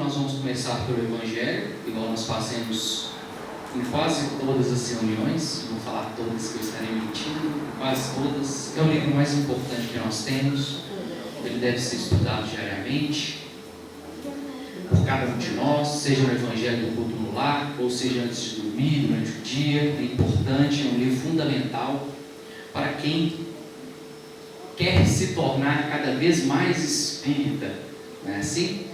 nós vamos começar pelo Evangelho, igual nós fazemos em quase todas as reuniões. Não vou falar todas, que eu estarei mentindo, quase todas. É o livro mais importante que nós temos. Ele deve ser estudado diariamente por cada um de nós, seja no Evangelho do culto no lar, ou seja antes de dormir, durante o dia. É importante, é um livro fundamental para quem quer se tornar cada vez mais espírita. Não é assim?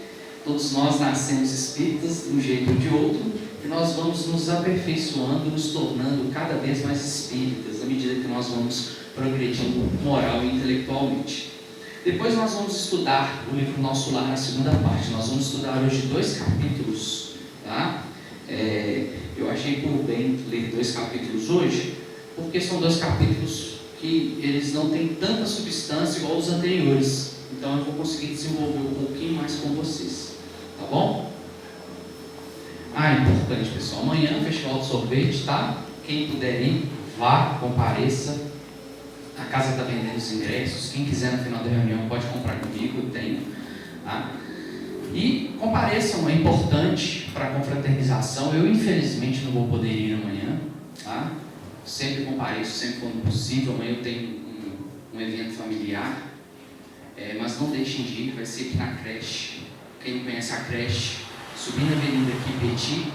Todos nós nascemos espíritas de um jeito ou de outro, e nós vamos nos aperfeiçoando, nos tornando cada vez mais espíritas, à medida que nós vamos progredindo moral e intelectualmente. Depois nós vamos estudar o livro Nosso Lar na segunda parte. Nós vamos estudar hoje 2 capítulos, tá? Eu achei por bem ler 2 capítulos hoje, porque são 2 capítulos que eles não têm tanta substância igual os anteriores. Então eu vou conseguir desenvolver um pouquinho mais com vocês, tá bom? Importante, pessoal, amanhã Festival de Sorvete, tá? Quem puder ir, vá, compareça. A casa está vendendo os ingressos. Quem quiser no final da reunião pode comprar comigo, eu tenho, tá? E compareçam, é importante para a confraternização. Eu infelizmente não vou poder ir amanhã, tá? Sempre compareço, sempre quando possível. Amanhã eu tenho um evento familiar, mas não deixem de ir, vai ser aqui na creche. Quem não conhece a creche, subindo a avenida aqui, Petit,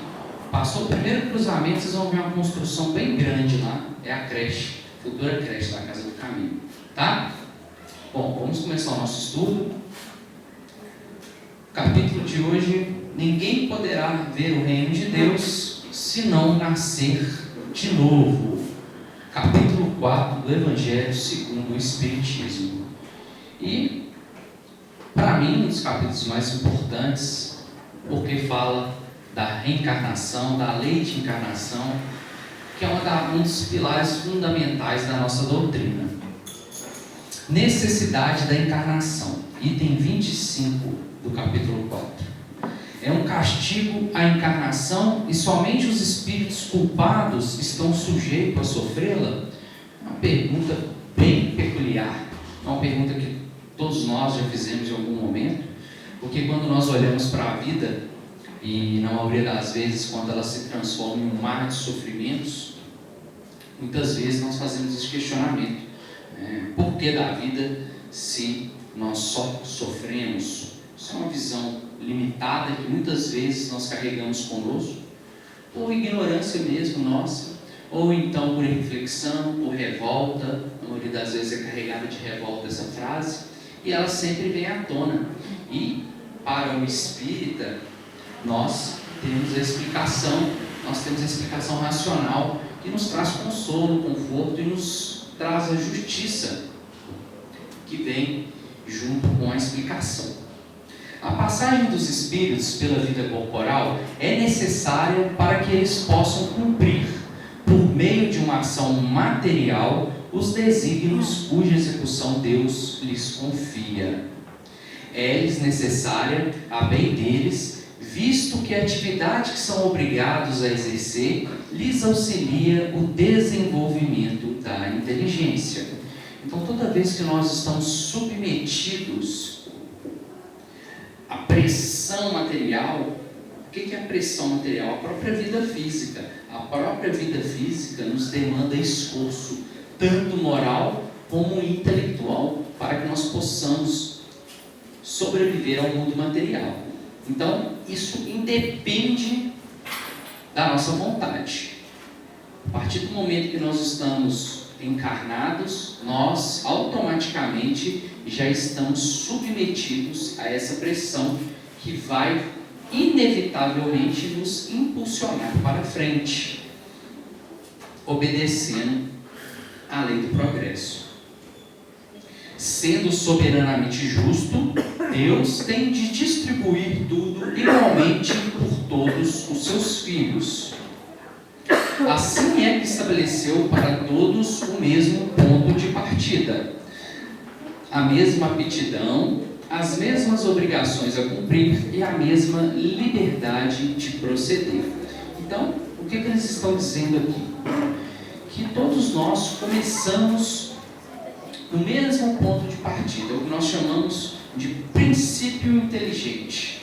passou o primeiro cruzamento, vocês vão ver uma construção bem grande lá, é a creche, futura creche da Casa do Caminho, tá? Bom, vamos começar o nosso estudo. O capítulo de hoje: ninguém poderá ver o reino de Deus se não nascer de novo. Capítulo 4 do Evangelho segundo o Espiritismo. E, para mim, um dos capítulos mais importantes, porque fala da reencarnação, da lei de encarnação, que é um dos pilares fundamentais da nossa doutrina. Necessidade da encarnação, item 25 do capítulo 4. É um castigo à encarnação e somente os espíritos culpados estão sujeitos a sofrê-la? Uma pergunta bem peculiar, é uma pergunta que todos nós já fizemos em algum momento, porque quando nós olhamos para a vida, e na maioria das vezes quando ela se transforma em um mar de sofrimentos, muitas vezes nós fazemos esse questionamento: por que da vida se nós só sofremos? Isso é uma visão limitada que muitas vezes nós carregamos conosco, ou ignorância mesmo nossa, ou então por reflexão, por revolta. A maioria das vezes é carregada de revolta essa frase, e ela sempre vem à tona. E para o espírita, nós temos a explicação racional, que nos traz consolo, conforto e nos traz a justiça que vem junto com a explicação. A passagem dos espíritos pela vida corporal é necessária para que eles possam cumprir, por meio de uma ação material, os desígnios cuja execução Deus lhes confia. É-lhes necessária a bem deles, visto que a atividade que são obrigados a exercer lhes auxilia o desenvolvimento da inteligência. Então, toda vez que nós estamos submetidos à pressão material, o que é a pressão material? A própria vida física. A própria vida física nos demanda esforço, tanto moral como intelectual, para que nós possamos sobreviver ao mundo material. Então, isso independe da nossa vontade. A partir do momento que nós estamos encarnados, nós automaticamente já estamos submetidos a essa pressão que vai inevitavelmente nos impulsionar para frente, obedecendo à lei do progresso. Sendo soberanamente justo, Deus tem de distribuir tudo igualmente por todos os seus filhos. Assim é que estabeleceu para todos o mesmo ponto de partida, a mesma aptidão, as mesmas obrigações a cumprir e a mesma liberdade de proceder. Então, o que eles estão dizendo aqui? Que todos nós começamos no mesmo ponto de partida, o que nós chamamos de princípio inteligente.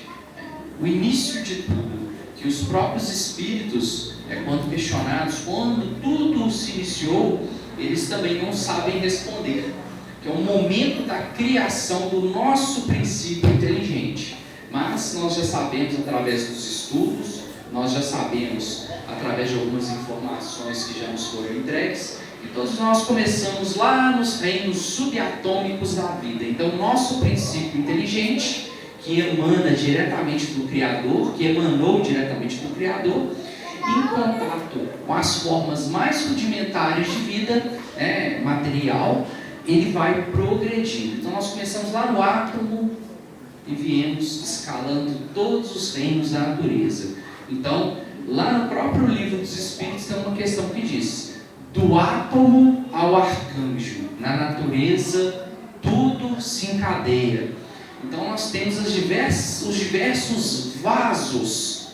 O o início de tudo, que os próprios espíritos, quando questionados, quando tudo se iniciou, eles também não sabem responder, que é o momento da criação do nosso princípio inteligente. Mas nós já sabemos através dos estudos, nós já sabemos através de algumas informações que já nos foram entregues, que todos nós começamos lá nos reinos subatômicos da vida. Então, o nosso princípio inteligente, que emana diretamente do Criador, que emanou diretamente do Criador, em contato com as formas mais rudimentares de vida material, ele vai progredindo. Então, nós começamos lá no átomo e viemos escalando todos os reinos da natureza. Então, lá no próprio livro dos Espíritos tem uma questão que diz: do átomo ao arcanjo, na natureza tudo se encadeia. Então nós temos os diversos vasos,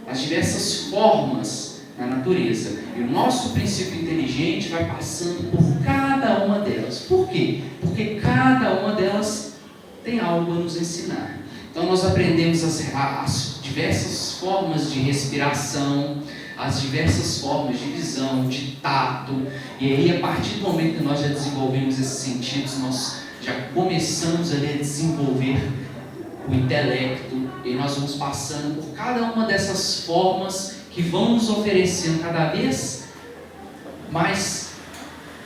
as diversas formas na natureza. E o nosso princípio inteligente vai passando por cada uma delas. Por quê? Porque cada uma delas tem algo a nos ensinar. Então nós aprendemos as diversas formas de respiração, as diversas formas de visão, de tato, e aí a partir do momento que nós já desenvolvemos esses sentidos, nós já começamos ali a desenvolver o intelecto, e nós vamos passando por cada uma dessas formas que vão nos oferecendo cada vez mais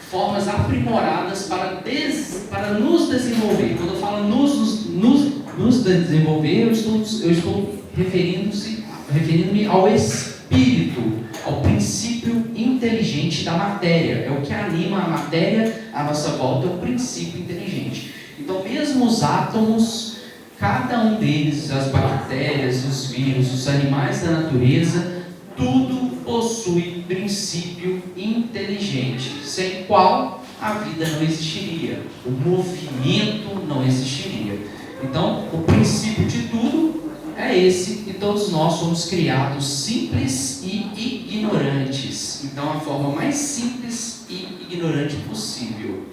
formas aprimoradas para nos desenvolver. Quando eu falo nos desenvolver, eu estou referindo-me ao espírito, ao princípio inteligente da matéria. É o que anima a matéria à nossa volta, é o princípio inteligente. Então, mesmo os átomos, cada um deles, as bactérias, os vírus, os animais da natureza, tudo possui princípio inteligente, sem o qual a vida não existiria, o movimento não existiria. Então, o princípio de tudo é esse, e todos nós somos criados simples e ignorantes. Então, a forma mais simples e ignorante possível.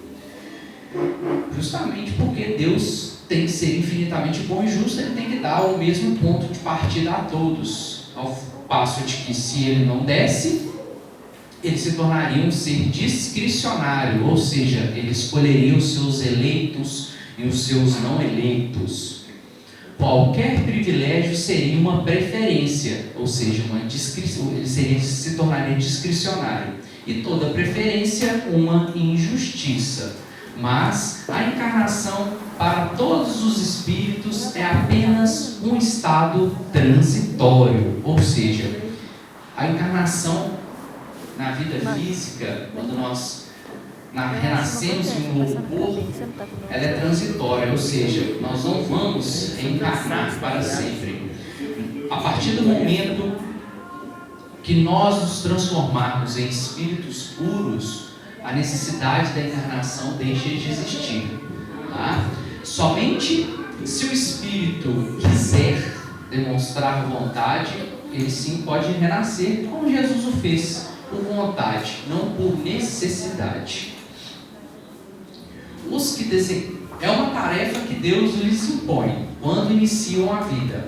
Justamente porque Deus tem que ser infinitamente bom e justo, ele tem que dar o mesmo ponto de partida a todos. Ao passo de que, se ele não desse, ele se tornaria um ser discricionário, ou seja, ele escolheria os seus eleitos e os seus não eleitos. Qualquer privilégio seria uma preferência, ou seja, ele se tornaria discricionário. E toda preferência, uma injustiça. Mas a encarnação, para todos os espíritos, é apenas um estado transitório. Ou seja, a encarnação na vida física, quando nós renascemos em um novo corpo, ela é transitória, ou seja, nós não vamos reencarnar para sempre. A partir do momento que nós nos transformarmos em espíritos puros, a necessidade da encarnação deixa de existir. Tá? Somente se o espírito quiser demonstrar vontade, ele sim pode renascer, como Jesus o fez, por vontade, não por necessidade. É uma tarefa que Deus lhes impõe quando iniciam a vida,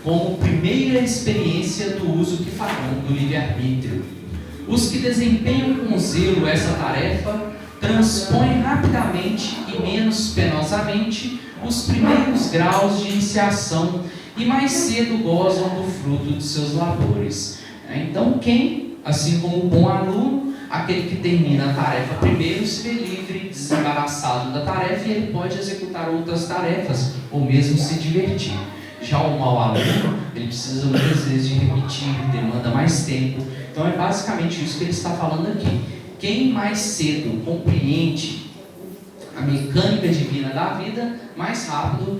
como primeira experiência do uso que farão do livre-arbítrio. Os que desempenham com zelo essa tarefa transpõem rapidamente e menos penosamente os primeiros graus de iniciação e mais cedo gozam do fruto de seus labores. Então, assim como o bom aluno, aquele que termina a tarefa primeiro se vê livre, desembaraçado da tarefa, e ele pode executar outras tarefas ou mesmo se divertir. Já o mau aluno, ele precisa muitas vezes de repetir, demanda mais tempo. Então é basicamente isso que ele está falando aqui. Quem mais cedo compreende a mecânica divina da vida, mais rápido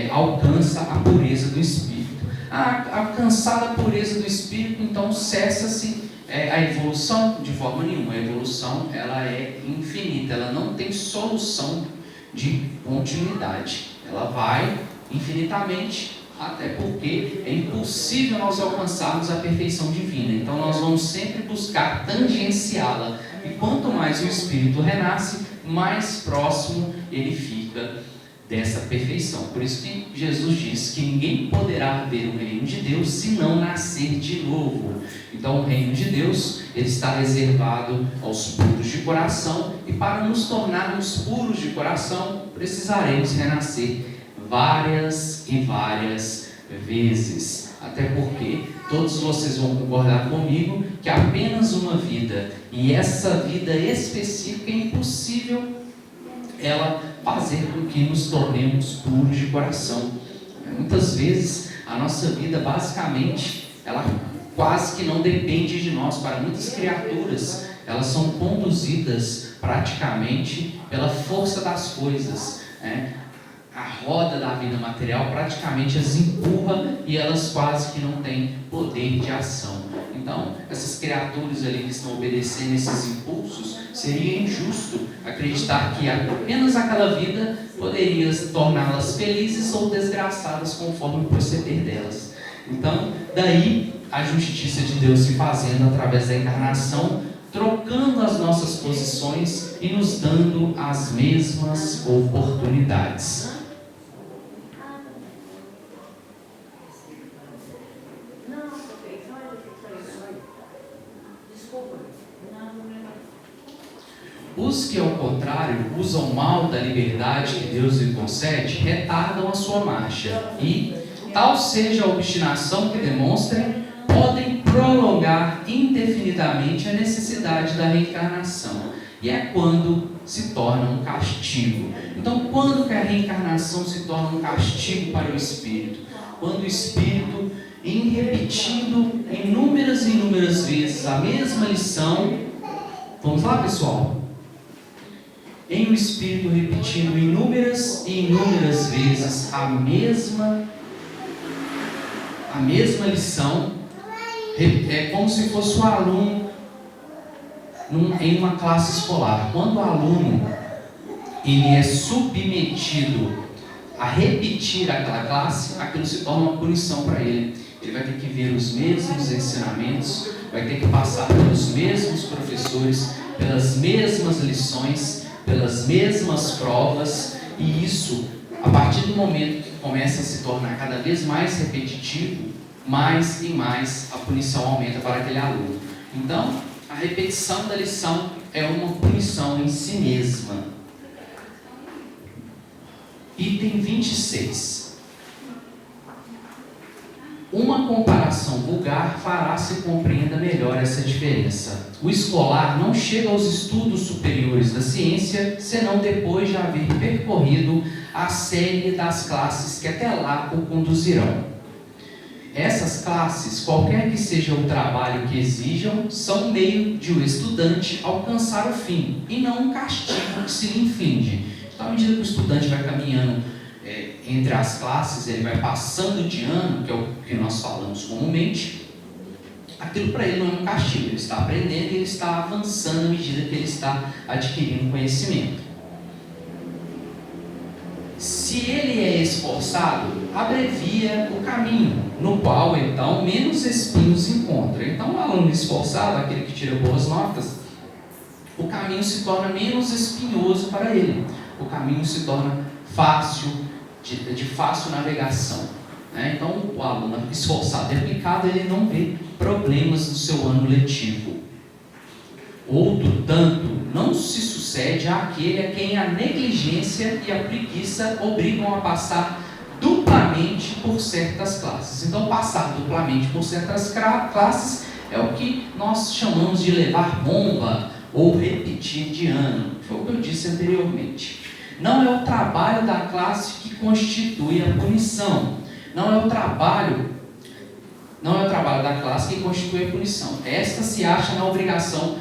alcança a pureza do espírito. Alcançada a pureza do espírito, então cessa-se a evolução de forma nenhuma. A evolução, ela é infinita, ela não tem solução de continuidade. Ela vai infinitamente, até porque é impossível nós alcançarmos a perfeição divina. Então nós vamos sempre buscar tangenciá-la. E quanto mais o espírito renasce, mais próximo ele fica dessa perfeição. Por isso que Jesus diz que ninguém poderá ver o reino de Deus se não nascer de novo. Então o reino de Deus, ele está reservado aos puros de coração, e para nos tornarmos puros de coração, precisaremos renascer várias e várias vezes. Até porque todos vocês vão concordar comigo que apenas uma vida, e essa vida específica, é impossível ela fazer com que nos tornemos puros de coração. Muitas vezes a nossa vida, basicamente, ela quase que não depende de nós. Para muitas criaturas, elas são conduzidas praticamente pela força das coisas, né? A roda da vida material praticamente as empurra e elas quase que não têm poder de ação. Então, essas criaturas ali que estão obedecendo esses impulsos, seria injusto acreditar que apenas aquela vida poderia torná-las felizes ou desgraçadas conforme o proceder delas. Então, daí a justiça de Deus se fazendo através da encarnação, trocando as nossas posições e nos dando as mesmas oportunidades. Os que, ao contrário, usam mal da liberdade que Deus lhe concede, retardam a sua marcha, e, tal seja a obstinação que demonstrem, podem prolongar indefinidamente a necessidade da reencarnação. E é quando se torna um castigo. Então, quando que a reencarnação se torna um castigo para o espírito? Quando o espírito, em repetindo inúmeras e inúmeras vezes a mesma lição. Vamos lá, pessoal? Em o espírito repetindo inúmeras e inúmeras vezes a mesma lição, é como se fosse o aluno em uma classe escolar. Quando o aluno ele é submetido a repetir aquela classe, aquilo se torna uma punição para ele. Ele vai ter que ver os mesmos ensinamentos, vai ter que passar pelos mesmos professores, pelas mesmas lições, pelas mesmas provas, e isso, a partir do momento que começa a se tornar cada vez mais repetitivo, mais e mais a punição aumenta para aquele aluno. Então, a repetição da lição é uma punição em si mesma. Item 26. Uma comparação vulgar fará se compreenda melhor essa diferença. O escolar não chega aos estudos superiores da ciência senão depois de haver percorrido a série das classes que até lá o conduzirão. Essas classes, qualquer que seja o trabalho que exijam, são um meio de o estudante alcançar o fim, e não um castigo que se lhe inflige. Então, à medida que o estudante vai caminhando entre as classes, ele vai passando de ano, que é o que nós falamos comumente, aquilo para ele não é um castigo, ele está aprendendo e ele está avançando à medida que ele está adquirindo conhecimento. Se ele é esforçado, abrevia o caminho, no qual então menos espinhos encontra. Então, o aluno esforçado, aquele que tira boas notas, o caminho se torna menos espinhoso para ele, o caminho se torna fácil, de fácil navegação, né? Então, o aluno esforçado e aplicado, ele não vê problemas no seu ano letivo. Outro tanto não se sucede àquele a quem a negligência e a preguiça obrigam a passar duplamente por certas classes. Então, passar duplamente por certas classes é o que nós chamamos de levar bomba ou repetir de ano. Foi o que eu disse anteriormente. Não é o trabalho da classe que constitui a punição. Não é o trabalho da classe que constitui a punição. Esta se acha na obrigação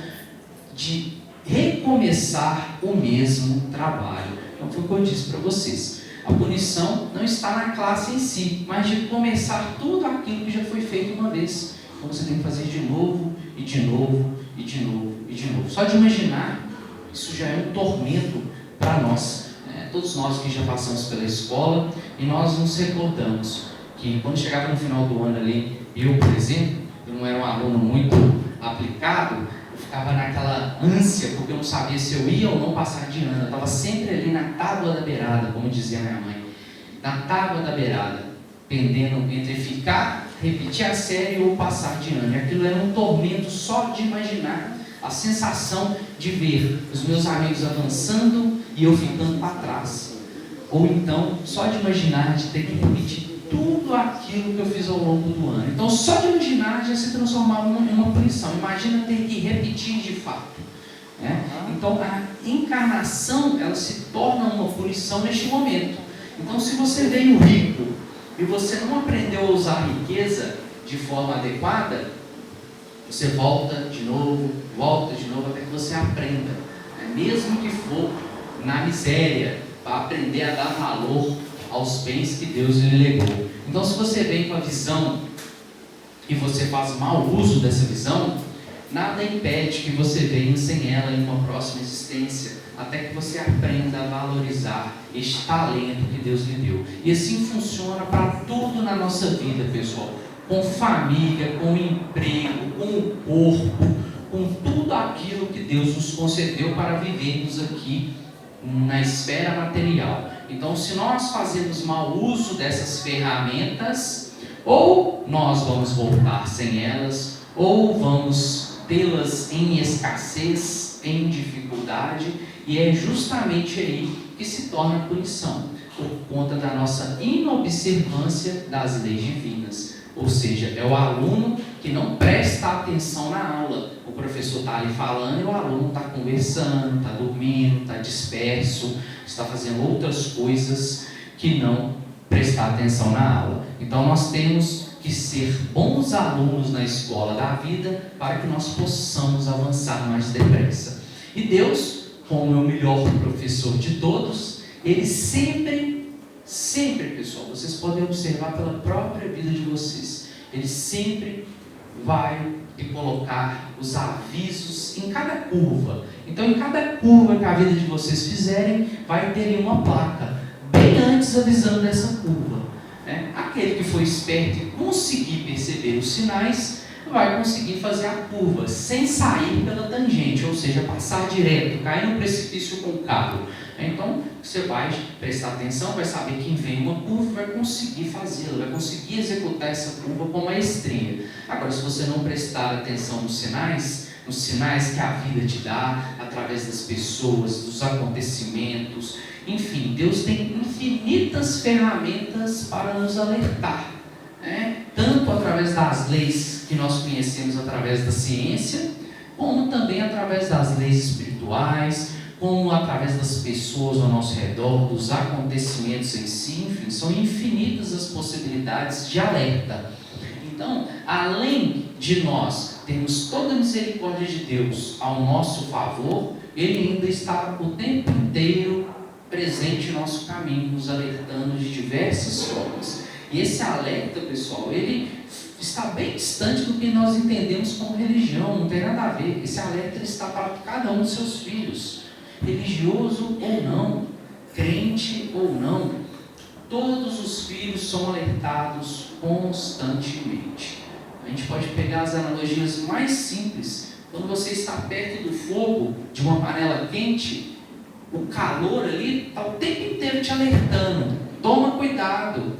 de recomeçar o mesmo trabalho. Então, foi o que eu disse para vocês. A punição não está na classe em si, mas de começar tudo aquilo que já foi feito uma vez. Então, você tem que fazer de novo, e de novo, e de novo, e de novo. Só de imaginar, isso já é um tormento para nós. Todos nós que já passamos pela escola, e nós nos recordamos que quando chegava no final do ano ali, eu, por exemplo, eu não era um aluno muito aplicado, Eu ficava naquela ânsia, porque eu não sabia se eu ia ou não passar de ano. Eu estava sempre ali na tábua da beirada, como dizia minha mãe. Na tábua da beirada, pendendo entre ficar, repetir a série ou passar de ano. E aquilo era um tormento só de imaginar a sensação de ver os meus amigos avançando e eu ficando para trás. Ou então, só de imaginar de ter que repetir tudo aquilo que eu fiz ao longo do ano. Então, só de imaginar já se transformava em uma punição. Imagina ter que repetir de fato. Né? Então, a encarnação, ela se torna uma punição neste momento. Então, se você veio rico e você não aprendeu a usar a riqueza de forma adequada, você volta de novo, até que você aprenda. Né? Mesmo que for na miséria, para aprender a dar valor aos bens que Deus lhe legou. Então, se você vem com a visão e você faz mau uso dessa visão, nada impede que você venha sem ela em uma próxima existência, até que você aprenda a valorizar este talento que Deus lhe deu. E assim funciona para tudo na nossa vida, pessoal. Com família, com emprego, com o corpo, com tudo aquilo que Deus nos concedeu para vivermos aqui na esfera material. Então, se nós fazemos mau uso dessas ferramentas, ou nós vamos voltar sem elas, ou vamos tê-las em escassez, em dificuldade, e é justamente aí que se torna punição, por conta da nossa inobservância das leis divinas. Ou seja, é o aluno que não presta atenção na aula. O professor está ali falando e o aluno está conversando, está dormindo, está disperso, está fazendo outras coisas que não prestar atenção na aula. Então nós temos que ser bons alunos na escola da vida para que nós possamos avançar mais depressa. E Deus, como é o melhor professor de todos, Ele sempre, pessoal, vocês podem observar pela própria vida de vocês, Ele sempre vai lhe colocar os avisos em cada curva. Então, em cada curva que a vida de vocês fizerem, vai ter ali uma placa, bem antes avisando dessa curva. Né? Aquele que foi esperto e conseguir perceber os sinais, vai conseguir fazer a curva sem sair pela tangente, ou seja, passar direto, cair no precipício com o carro. Então, você vai prestar atenção, vai saber que vem uma curva, vai conseguir fazê-la, vai conseguir executar essa curva com maestria. Agora, se você não prestar atenção nos sinais que a vida te dá, através das pessoas, dos acontecimentos, enfim, Deus tem infinitas ferramentas para nos alertar. Tanto através das leis que nós conhecemos através da ciência, como também através das leis espirituais, como através das pessoas ao nosso redor, dos acontecimentos em si, enfim, são infinitas as possibilidades de alerta. Então, além de nós termos toda a misericórdia de Deus ao nosso favor, Ele ainda está o tempo inteiro presente em nosso caminho, nos alertando de diversas formas. E esse alerta, pessoal, ele está bem distante do que nós entendemos como religião, não tem nada a ver. Esse alerta está para cada um dos seus filhos, religioso ou não, crente ou não. Todos os filhos são alertados constantemente. A gente pode pegar as analogias mais simples. Quando você está perto do fogo de uma panela quente, o calor ali está o tempo inteiro te alertando. Toma cuidado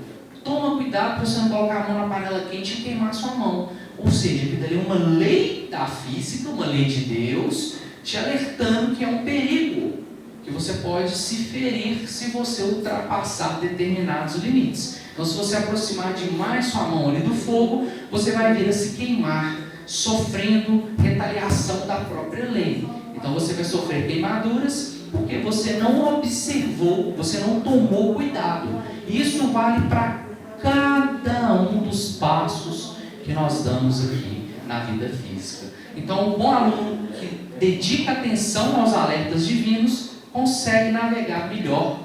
para você não colocar a mão na panela quente e queimar a sua mão. Ou seja, que dali é uma lei da física, uma lei de Deus, te alertando que é um perigo, que você pode se ferir se você ultrapassar determinados limites. Então, se você aproximar demais sua mão ali do fogo, você vai vir a se queimar, sofrendo retaliação da própria lei. Então, você vai sofrer queimaduras porque você não observou, você não tomou cuidado. Isso vale para cada um dos passos que nós damos aqui na vida física. Então, um bom aluno que dedica atenção aos alertas divinos consegue navegar melhor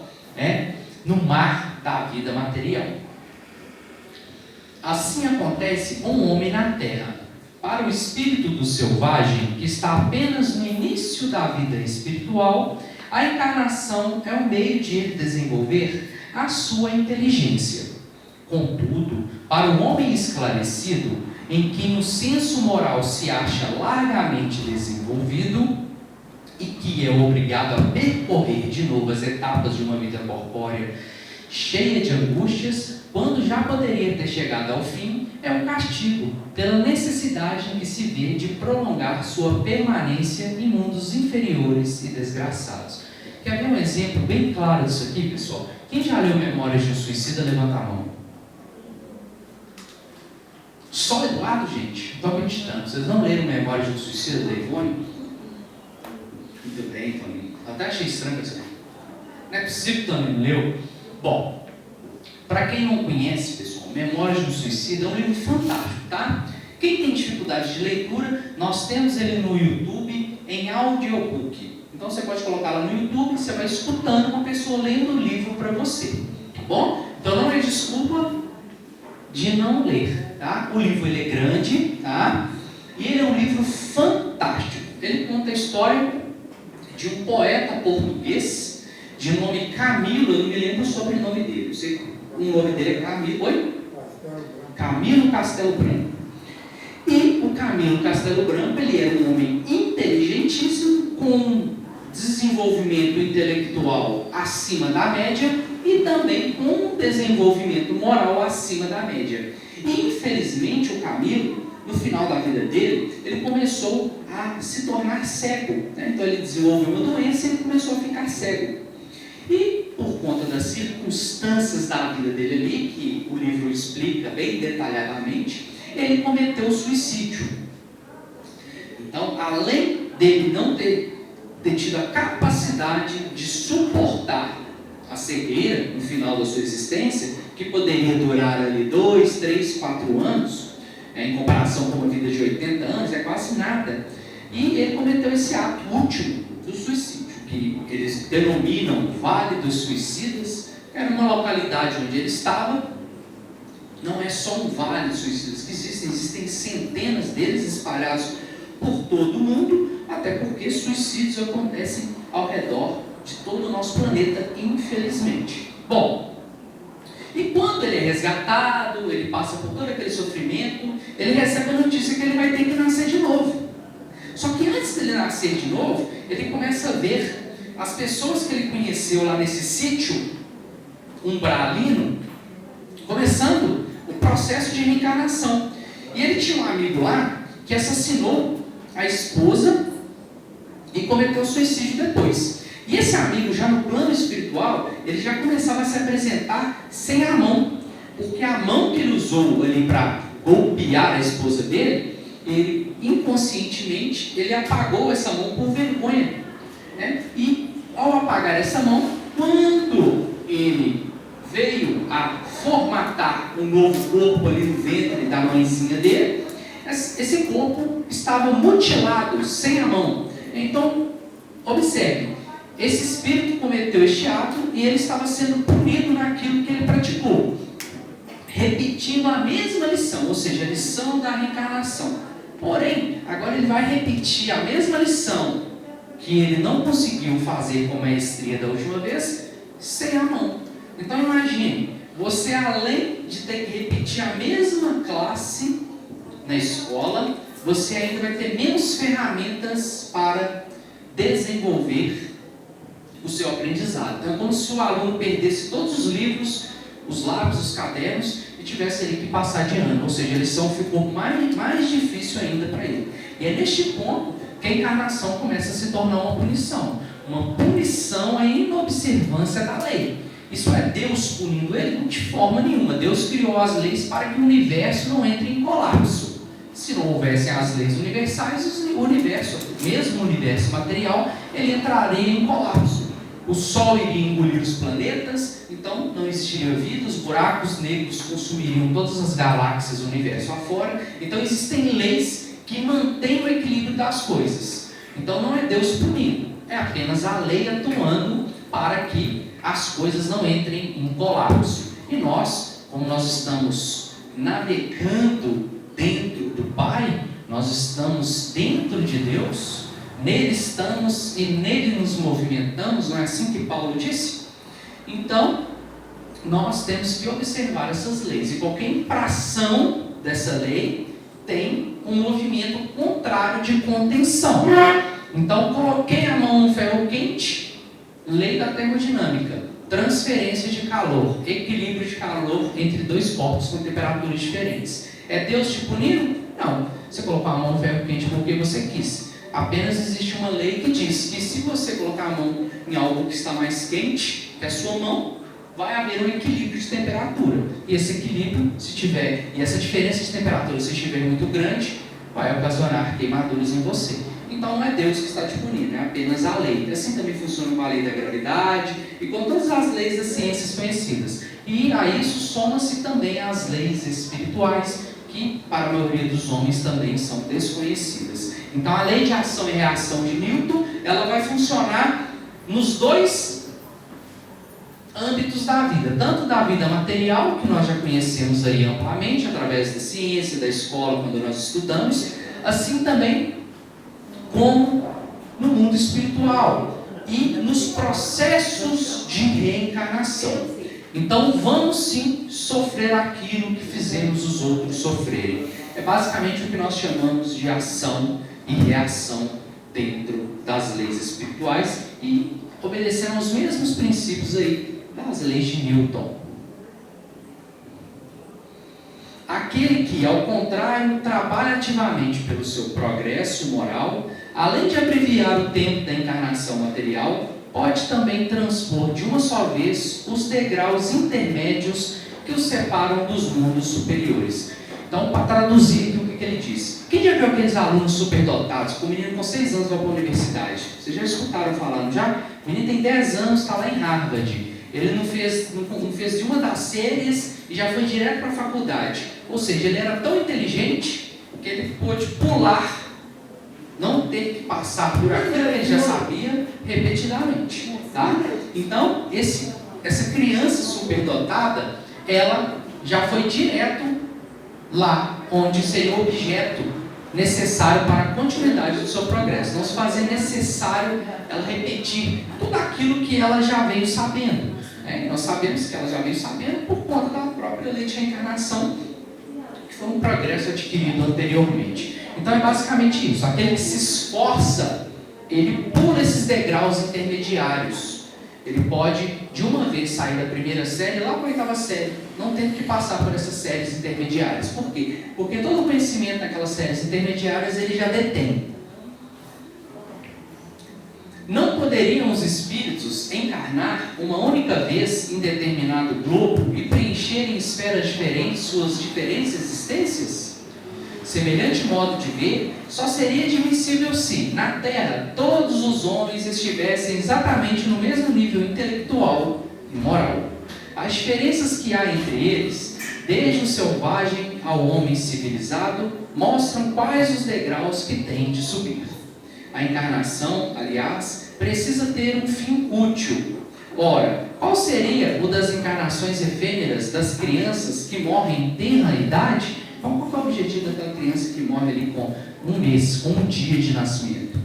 no mar da vida material. Assim acontece com o homem na terra. Para o espírito do selvagem, que está apenas no início da vida espiritual, a encarnação é o meio de ele desenvolver a sua inteligência. Contudo, para o homem esclarecido, em quem o senso moral se acha largamente desenvolvido e que é obrigado a percorrer de novo as etapas de uma vida corpórea cheia de angústias, quando já poderia ter chegado ao fim, é um castigo pela necessidade em que se vê de prolongar sua permanência em mundos inferiores e desgraçados. Quer ver um exemplo bem claro disso aqui, pessoal? Quem já leu Memórias de um Suicida, levanta a mão. Só o Eduardo, gente, estou acreditando. Vocês não leram Memórias de um Suicida da Ivone? Muito bem, Toninho. Até achei estranho isso. Não é possível que o Toninho leu. Bom, para quem não conhece, pessoal, Memórias de um Suicida é um livro fantástico, tá? Quem tem dificuldade de leitura, nós temos ele no YouTube em audiobook. Então você pode colocar lá no YouTube, você vai escutando uma pessoa lendo o livro para você, tá bom? Então não é desculpa de não ler, tá? O livro ele é grande, tá? E ele é um livro fantástico. Ele conta a história de um poeta português de nome Camilo, eu não me lembro o sobrenome dele. Eu sei que o nome dele é Camilo. Oi? Camilo Castelo Branco. E o Camilo Castelo Branco, ele era um homem inteligentíssimo, com desenvolvimento intelectual acima da média e também com um desenvolvimento moral acima da média. E infelizmente o Camilo, no final da vida dele, ele começou a se tornar cego, né? Então ele desenvolveu uma doença e ele começou a ficar cego. E por conta das circunstâncias da vida dele ali, que o livro explica bem detalhadamente, ele cometeu suicídio. Então, além dele não ter tido a capacidade de suportar a cegueira no final da sua existência, que poderia durar ali 2, 3, 4 anos, em comparação com uma vida de 80 anos, é quase nada. E ele cometeu esse ato último do suicídio, que eles denominam Vale dos Suicidas. Era uma localidade onde ele estava. Não é só um vale de suicidas que existem centenas deles espalhados por todo o mundo, até porque suicídios acontecem ao redor de todo o nosso planeta, infelizmente. Bom, e quando ele é resgatado, ele passa por todo aquele sofrimento, ele recebe a notícia que ele vai ter que nascer de novo. Só que antes dele nascer de novo, ele começa a ver as pessoas que ele conheceu lá nesse sítio umbralino, começando o processo de reencarnação. E ele tinha um amigo lá que assassinou a esposa e cometeu suicídio depois. E esse amigo, já no plano espiritual, ele já começava a se apresentar sem a mão, porque a mão que ele usou ali para golpear a esposa dele, ele inconscientemente ele apagou essa mão por vergonha, né? E ao apagar essa mão, quando ele veio a formatar um novo corpo ali no ventre da mãezinha dele, esse corpo estava mutilado, sem a mão. Então, observe, esse espírito cometeu este ato e ele estava sendo punido naquilo que ele praticou, repetindo a mesma lição, ou seja, a lição da reencarnação. Porém, agora ele vai repetir a mesma lição que ele não conseguiu fazer com maestria da última vez, sem a mão. Então imagine, você além de ter que repetir a mesma classe na escola, você ainda vai ter menos ferramentas para desenvolver o seu aprendizado. Então é como se o aluno perdesse todos os livros, os lápis, os cadernos e tivesse ali que passar de ano, ou seja, a lição ficou mais difícil ainda para ele. E é neste ponto que a encarnação começa a se tornar uma punição à inobservância da lei. Isso é Deus punindo ele de forma nenhuma. Deus criou as leis para que o universo não entre em colapso. Se não houvessem as leis universais, o universo, mesmo o universo material, ele entraria em colapso. O Sol iria engolir os planetas, então não existiria vida, os buracos negros consumiriam todas as galáxias do universo afora. Então existem leis que mantêm o equilíbrio das coisas. Então não é Deus punindo, é apenas a lei atuando para que as coisas não entrem em colapso. E nós, como nós estamos navegando dentro do Pai, nós estamos dentro de Deus, nele estamos e nele nos movimentamos, não é assim que Paulo disse? Então, nós temos que observar essas leis. E qualquer infração dessa lei tem um movimento contrário de contenção. Então, coloquei a mão no ferro quente, lei da termodinâmica, transferência de calor, equilíbrio de calor entre dois corpos com temperaturas diferentes. É Deus te punindo? Não. Você colocou a mão no ferro quente porque você quis. Apenas existe uma lei que diz que se você colocar a mão em algo que está mais quente, que é a sua mão, vai haver um equilíbrio de temperatura. E esse equilíbrio, e essa diferença de temperatura, se estiver muito grande, vai ocasionar queimaduras em você. Então não é Deus que está te punindo, é apenas a lei. Assim também funciona com a lei da gravidade e com todas as leis das ciências conhecidas. E a isso soma-se também as leis espirituais, que para a maioria dos homens também são desconhecidas. Então a lei de ação e reação de Newton, ela vai funcionar nos dois âmbitos da vida, tanto da vida material, que nós já conhecemos aí amplamente, através da ciência, da escola, quando nós estudamos, assim também como no mundo espiritual e nos processos de reencarnação. Então vamos sim sofrer aquilo que fizemos os outros sofrerem. É basicamente o que nós chamamos de ação e reação dentro das leis espirituais e obedecendo aos mesmos princípios aí das leis de Newton. Aquele que, ao contrário, trabalha ativamente pelo seu progresso moral, além de abreviar o tempo da encarnação material, pode também transpor de uma só vez os degraus intermédios que os separam dos mundos superiores. Então, para traduzir o que ele disse. Quem já viu aqueles alunos superdotados, com o menino com 6 anos vai para a universidade? Vocês já escutaram falando já? O menino tem 10 anos, está lá em Harvard. Ele não fez de uma das séries e já foi direto para a faculdade. Ou seja, ele era tão inteligente que ele pôde pular, não ter que passar por aquilo que ele já sabia repetidamente. Tá? Então, essa criança superdotada, ela já foi direto lá onde seria o objeto necessário para a continuidade do seu progresso. Não se fazia necessário ela repetir tudo aquilo que ela já veio sabendo. Nós sabemos que ela já veio sabendo por conta da própria lei de reencarnação, que foi um progresso adquirido anteriormente. Então é basicamente isso. Aquele que se esforça, ele pula esses degraus intermediários. Ele pode, de uma vez, sair da primeira série lá para a 8ª série, não tendo que passar por essas séries intermediárias. Por quê? Porque todo o conhecimento daquelas séries intermediárias ele já detém. Não poderiam os espíritos encarnar uma única vez em determinado globo e preencher em esferas diferentes suas diferentes existências? Semelhante modo de ver só seria admissível se, na Terra, todos os homens estivessem exatamente no mesmo nível intelectual e moral. As diferenças que há entre eles, desde o selvagem ao homem civilizado, mostram quais os degraus que têm de subir. A encarnação, aliás, precisa ter um fim útil. Ora, qual seria o das encarnações efêmeras das crianças que morrem em tenra idade? Então, qual é o objetivo daquela criança que morre ali com um mês, com um dia de nascimento?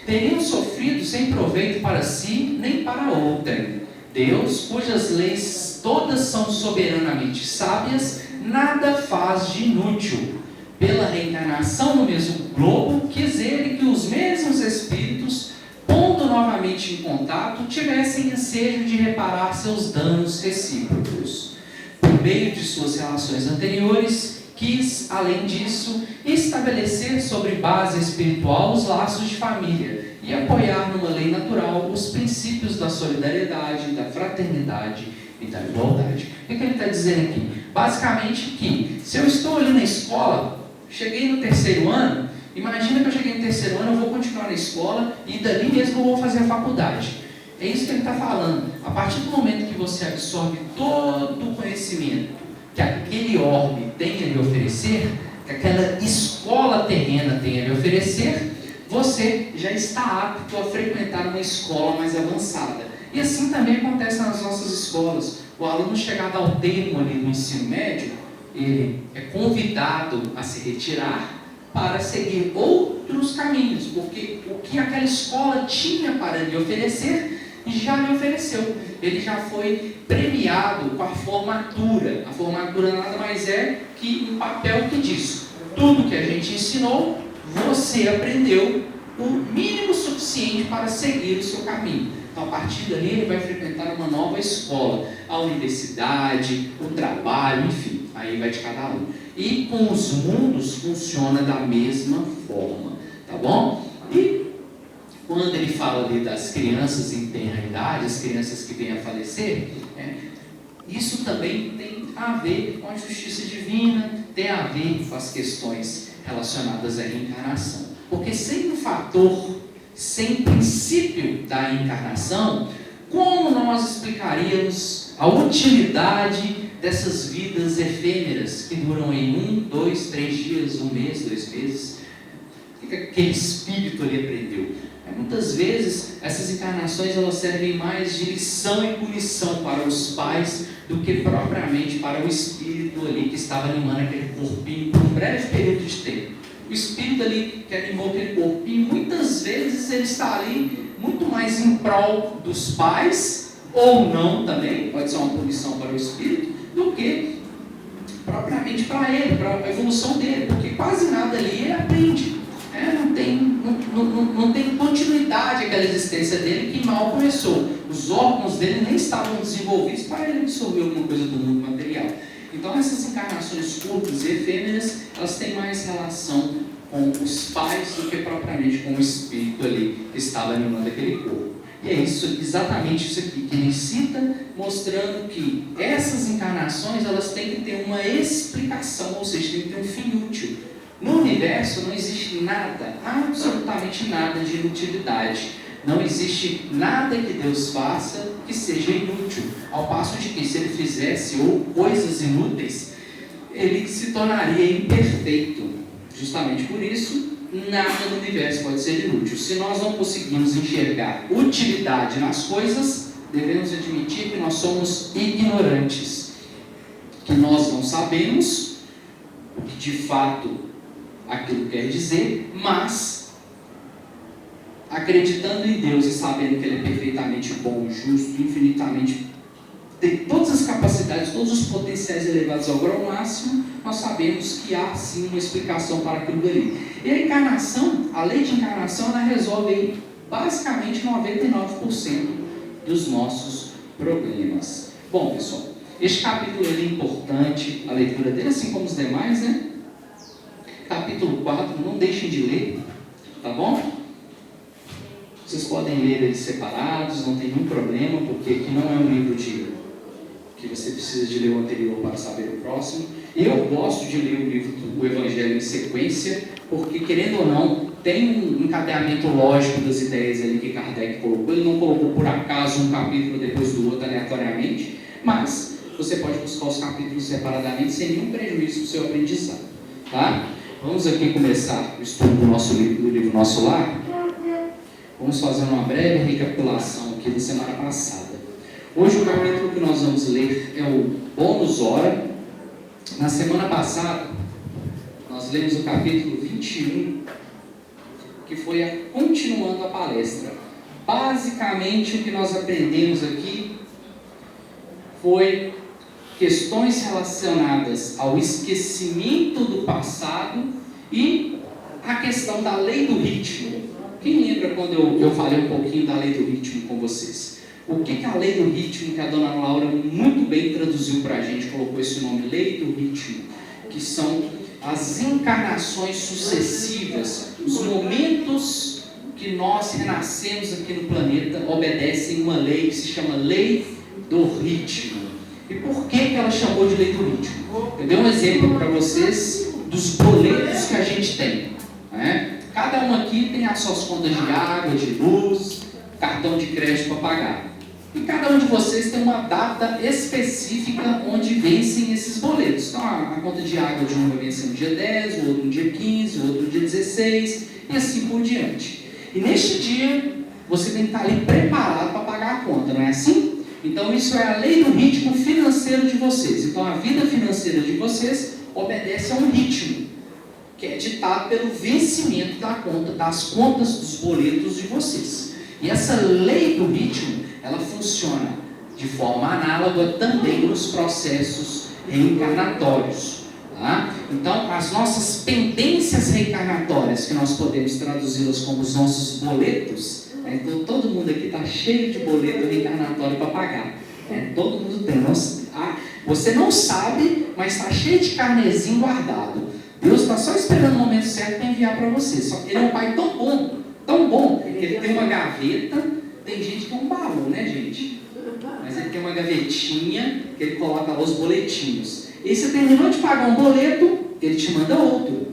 Teriam sofrido sem proveito para si, nem para outra. Deus, cujas leis todas são soberanamente sábias, nada faz de inútil. Pela reencarnação no mesmo globo, quis ele que os mesmos espíritos, pondo novamente em contato, tivessem ensejo de reparar seus danos recíprocos. Por meio de suas relações anteriores, quis, além disso, estabelecer sobre base espiritual os laços de família e apoiar numa lei natural os princípios da solidariedade, da fraternidade e da igualdade. O que ele está dizendo aqui? Basicamente que, se eu estou ali na escola, cheguei no 3º ano, imagina que eu cheguei no 3º ano, eu vou continuar na escola e dali mesmo eu vou fazer a faculdade. É isso que ele está falando. A partir do momento que você absorve todo o conhecimento que aquele orbe tem a lhe oferecer, que aquela escola terrena tem a lhe oferecer, você já está apto a frequentar uma escola mais avançada. E assim também acontece nas nossas escolas. O aluno chegado ao termo ali do ensino médio, ele é convidado a se retirar para seguir outros caminhos, porque o que aquela escola tinha para lhe oferecer já lhe ofereceu. Ele já foi premiado com a formatura. A formatura nada mais é que um papel que diz: tudo que a gente ensinou, você aprendeu o mínimo suficiente para seguir o seu caminho. Então, a partir dali, ele vai frequentar uma nova escola, a universidade, o trabalho, enfim, aí vai de cada um. E com os mundos funciona da mesma forma, tá bom? E quando ele fala ali das crianças em tenra idade, as crianças que vêm a falecer, isso também tem a ver com a justiça divina, tem a ver com as questões relacionadas à reencarnação. Porque sem o fator, sem princípio da encarnação, como nós explicaríamos a utilidade dessas vidas efêmeras que duram em 1, 2, 3 dias, 1 mês, 2 meses? O que aquele espírito ali aprendeu? Muitas vezes essas encarnações elas servem mais de lição e punição para os pais do que propriamente para o espírito ali que estava animando aquele corpinho por um breve período de tempo. O espírito ali que animou aquele corpinho, muitas vezes ele está ali muito mais em prol dos pais, ou não também, pode ser uma punição para o espírito, do que propriamente para ele, para a evolução dele, porque quase nada ali ele aprende. Não tem continuidade aquela existência dele que mal começou. Os órgãos dele nem estavam desenvolvidos para ele absorver alguma coisa do mundo material. Então essas encarnações curtas e efêmeras, elas têm mais relação com os pais do que propriamente com o espírito ali que estava animando aquele corpo. E é isso, exatamente isso aqui que ele cita, mostrando que essas encarnações elas têm que ter uma explicação, ou seja, tem que ter um fim útil. No universo não existe nada, absolutamente nada de inutilidade. Não existe nada que Deus faça que seja inútil. Ao passo de que, se Ele fizesse coisas inúteis, Ele se tornaria imperfeito. Justamente por isso, nada no universo pode ser inútil. Se nós não conseguimos enxergar utilidade nas coisas, devemos admitir que nós somos ignorantes. Que nós não sabemos o que de fato aquilo quer dizer, mas acreditando em Deus e sabendo que Ele é perfeitamente bom, justo, infinitamente, tem todas as capacidades, todos os potenciais elevados ao grau máximo, nós sabemos que há sim uma explicação para aquilo ali. E a encarnação, a lei de encarnação, ela resolve aí, basicamente 99% dos nossos problemas. Bom, pessoal, este capítulo ele é importante, a leitura dele, assim como os demais, né? Capítulo 4, não deixem de ler, tá bom? Vocês podem ler eles separados, não tem nenhum problema, porque aqui não é um livro que você precisa de ler o anterior para saber o próximo. Eu gosto de ler o livro do Evangelho em sequência, porque, querendo ou não, tem um encadeamento lógico das ideias ali que Kardec colocou. Ele não colocou por acaso um capítulo depois do outro aleatoriamente, mas você pode buscar os capítulos separadamente sem nenhum prejuízo para o seu aprendizado, tá? Vamos aqui começar o estudo do livro Nosso Lar. Vamos fazer uma breve recapitulação aqui da semana passada. Hoje o capítulo que nós vamos ler é o Bônus Hora. Na semana passada, nós lemos o capítulo 21, que foi continuando a palestra. Basicamente, o que nós aprendemos aqui foi questões relacionadas ao esquecimento do passado e a questão da lei do ritmo. Quem lembra quando eu falei um pouquinho da lei do ritmo com vocês? O que a lei do ritmo, que a dona Laura muito bem traduziu para a gente, colocou esse nome, lei do ritmo, que são as encarnações sucessivas, os momentos que nós renascemos aqui no planeta obedecem uma lei que se chama lei do ritmo. E por que ela chamou de lei do ritmo? Eu dei um exemplo para vocês dos boletos que a gente tem, né? Cada um aqui tem as suas contas de água, de luz, cartão de crédito para pagar. E cada um de vocês tem uma data específica onde vencem esses boletos. Então, a conta de água de um vai vencer no dia 10, o outro no dia 15, o outro no dia 16, e assim por diante. E neste dia, você tem que estar ali preparado para pagar a conta, não é assim? Então, isso é a lei do ritmo financeiro de vocês. Então, a vida financeira de vocês obedece a um ritmo, que é ditado pelo vencimento das contas dos boletos de vocês. E essa lei do ritmo, ela funciona de forma análoga também nos processos reencarnatórios. Tá? Então, as nossas pendências reencarnatórias, que nós podemos traduzi-las como os nossos boletos, né? Então, todo mundo aqui está cheio de boleto reencarnatório para pagar. Né? Todo mundo tem. Você não sabe, mas está cheio de carnezinho guardado. Deus está só esperando o momento certo para enviar para você. Só que Ele é um Pai tão bom, que Ele tem uma gaveta. Tem gente que é um baú, né, gente? Mas Ele tem uma gavetinha que Ele coloca lá os boletinhos. E você terminou de pagar um boleto, Ele te manda outro.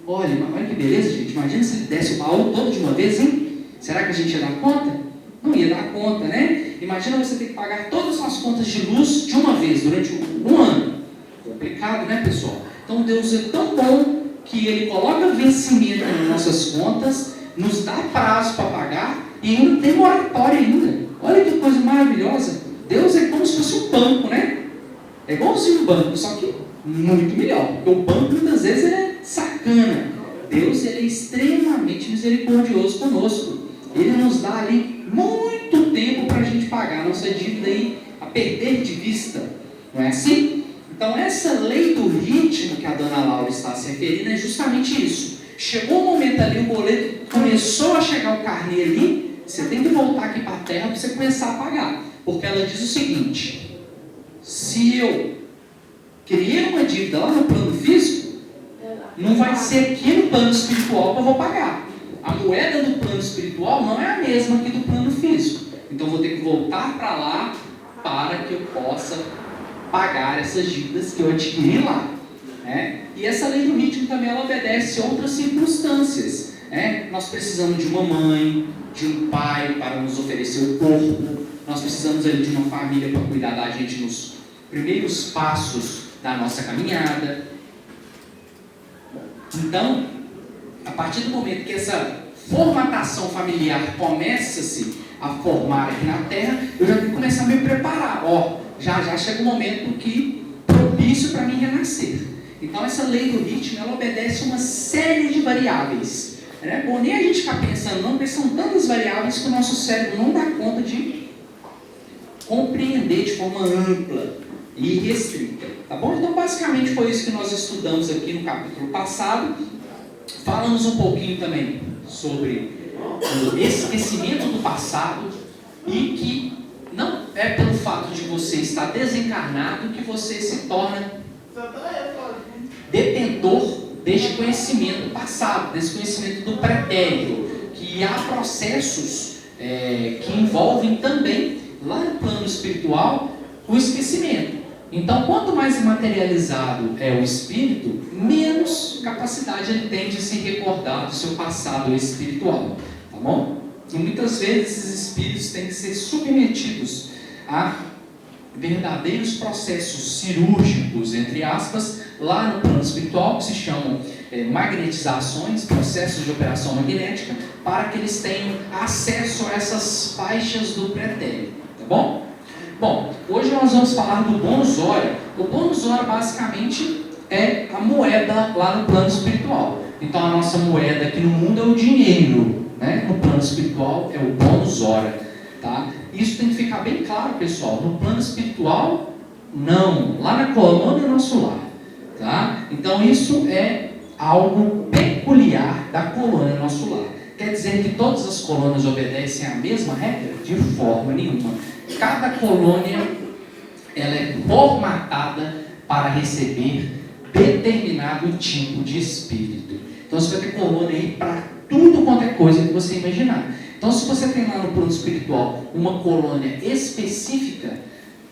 Olha que beleza, gente. Imagina se Ele desse o baú todo de uma vez, hein? Será que a gente ia dar conta? Não ia dar conta, né? Imagina você ter que pagar todas as suas contas de luz de uma vez, durante um ano. Complicado, né, pessoal? Então Deus é tão bom que Ele coloca vencimento nas nossas contas, nos dá prazo para pagar e ainda tem moratória ainda. Olha que coisa maravilhosa. Deus é como se fosse um banco, né? É igualzinho um banco, só que muito melhor. Porque o banco muitas vezes é sacana. Deus ele é extremamente misericordioso conosco. Ele nos dá ali muito tempo para a gente pagar a nossa dívida aí, a perder de vista. Não é assim? Então essa lei do ritmo que a dona Laura está se referindo é justamente isso. Chegou o momento ali, o boleto começou a chegar o carnê ali, você tem que voltar aqui para a terra para você começar a pagar. Porque ela diz o seguinte: se eu criei uma dívida lá no plano físico, não vai ser aqui no plano espiritual que eu vou pagar. A moeda do plano espiritual não é a mesma que do plano físico. Então eu vou ter que voltar para lá para que eu possa pagar essas dívidas que eu adquiri lá. Né? E essa lei do ritmo também ela obedece a outras circunstâncias. Né? Nós precisamos de uma mãe, de um pai para nos oferecer o corpo. Nós precisamos de uma família para cuidar da gente nos primeiros passos da nossa caminhada. Então, a partir do momento que essa formatação familiar começa-se a formar aqui na Terra, eu já tenho que começar a me preparar. Já chega o momento que propício para mim renascer. Então, essa lei do ritmo, ela obedece uma série de variáveis. Não é bom nem a gente ficar pensando, não, porque são tantas variáveis que o nosso cérebro não dá conta de compreender de forma ampla e restrita. Tá bom? Então, basicamente, foi isso que nós estudamos aqui no capítulo passado. Falamos um pouquinho também sobre o esquecimento do passado e que não é pelo fato de você estar desencarnado que você se torna detentor deste conhecimento passado, desse conhecimento do pretérito, que há processos que envolvem também, lá no plano espiritual, o esquecimento. Então, quanto mais materializado é o espírito, menos capacidade ele tem de se recordar do seu passado espiritual. Tá bom? E muitas vezes esses espíritos têm que ser submetidos a verdadeiros processos cirúrgicos, entre aspas, lá no plano espiritual, que se chamam magnetizações, processos de operação magnética, para que eles tenham acesso a essas faixas do pretérito. Tá bom? Bom, hoje nós vamos falar do bônus hora. O bônus hora basicamente é a moeda lá no plano espiritual. Então a nossa moeda aqui no mundo é o dinheiro, né? No plano espiritual é o bônus hora, tá? Isso tem que ficar bem claro, pessoal. No plano espiritual, não. Lá na colônia é nosso lar, tá? Então isso é algo peculiar da colônia nosso lar. Quer dizer que todas as colônias obedecem à mesma regra? De forma nenhuma. Cada colônia ela é formatada para receber determinado tipo de espírito. Então você vai ter colônia aí para tudo quanto é coisa que você imaginar. Então se você tem lá no plano espiritual uma colônia específica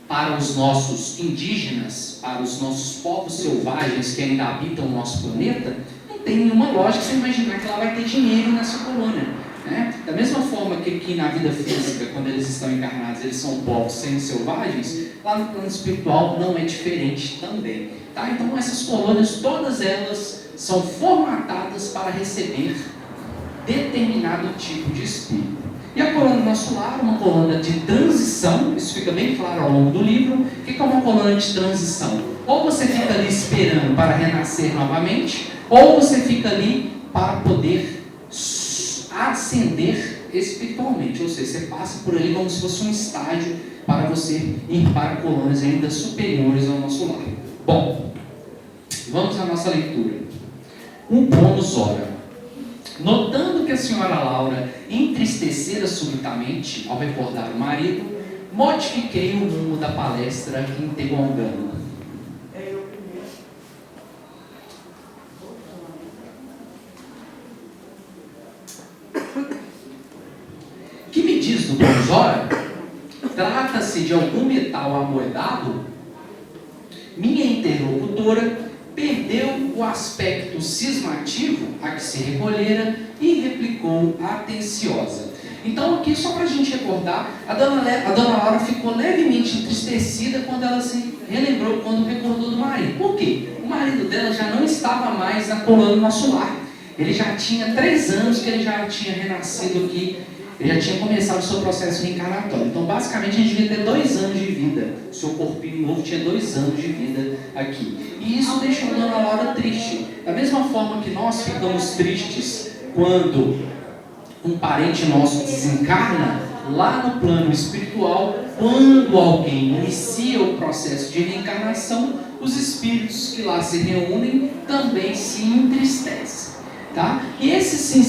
para os nossos indígenas, para os nossos povos selvagens que ainda habitam o nosso planeta, não tem nenhuma lógica você imaginar que ela vai ter dinheiro nessa colônia. Né? Da mesma forma que aqui na vida física, quando eles estão encarnados, eles são povos semi-selvagens, lá no plano espiritual não é diferente também. Tá? Então essas colônias, todas elas são formatadas para receber determinado tipo de espírito. E a colônia nosso lar é uma colônia de transição, isso fica bem claro ao longo do livro. O que é uma colônia de transição? Ou você fica ali esperando para renascer novamente, ou você fica ali para poder ascender espiritualmente, ou seja, você passa por ali como se fosse um estágio para você ir para colônias ainda superiores ao nosso lar. Bom, vamos à nossa leitura. Um bônus hora. Notando que a senhora Laura entristecera subitamente ao recordar o marido, modifiquei o rumo da palestra interrogando. Que me diz do bônus hora? Trata-se de algum metal amoedado? Minha interlocutora perdeu o aspecto cismativo a que se recolhera e replicou atenciosa. Então aqui, só para a gente recordar, a dona Laura ficou levemente entristecida quando ela se relembrou, quando recordou do marido. Por quê? O marido dela já não estava mais na colônia Nosso Lar. Ele já tinha 3 anos que ele já tinha renascido aqui. Ele já tinha começado o seu processo reencarnatório. Então, basicamente, a gente devia ter 2 anos de vida. O seu corpinho novo tinha 2 anos de vida aqui. E isso deixou a dona Laura triste. Da mesma forma que nós ficamos tristes quando um parente nosso desencarna, lá no plano espiritual, quando alguém inicia o processo de reencarnação, os espíritos que lá se reúnem também se entristecem. Tá? E esse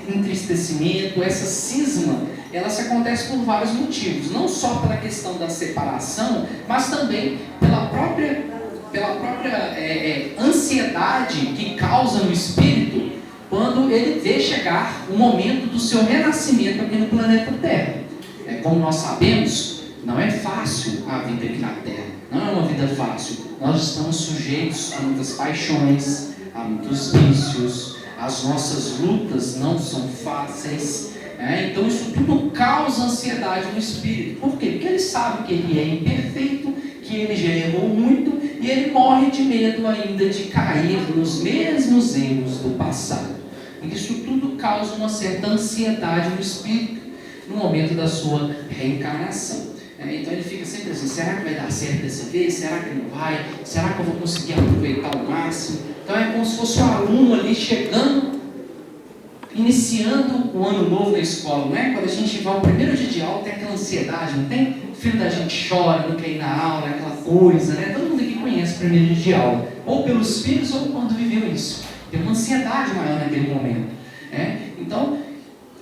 entristecimento, essa cisma, ela se acontece por vários motivos, não só pela questão da separação, mas também pela própria ansiedade que causa no espírito quando ele vê chegar o momento do seu renascimento aqui no planeta Terra. Como nós sabemos, não é fácil a vida aqui na Terra, não é uma vida fácil. Nós estamos sujeitos a muitas paixões, a muitos vícios. As nossas lutas não são fáceis, então isso tudo causa ansiedade no espírito. Por quê? Porque ele sabe que ele é imperfeito, que ele já errou muito e ele morre de medo ainda de cair nos mesmos erros do passado. E isso tudo causa uma certa ansiedade no espírito no momento da sua reencarnação. Então ele fica sempre assim: será que vai dar certo dessa vez? Será que não vai? Será que eu vou conseguir aproveitar ao máximo? Então é como se fosse um aluno ali chegando, iniciando o ano novo da escola, não é? Quando a gente vai ao primeiro dia de aula, tem aquela ansiedade, não tem? O filho da gente chora, não quer ir na aula, aquela coisa, né? Todo mundo aqui conhece o primeiro dia de aula, ou pelos filhos ou quando viveu isso. Tem uma ansiedade maior naquele momento. Então,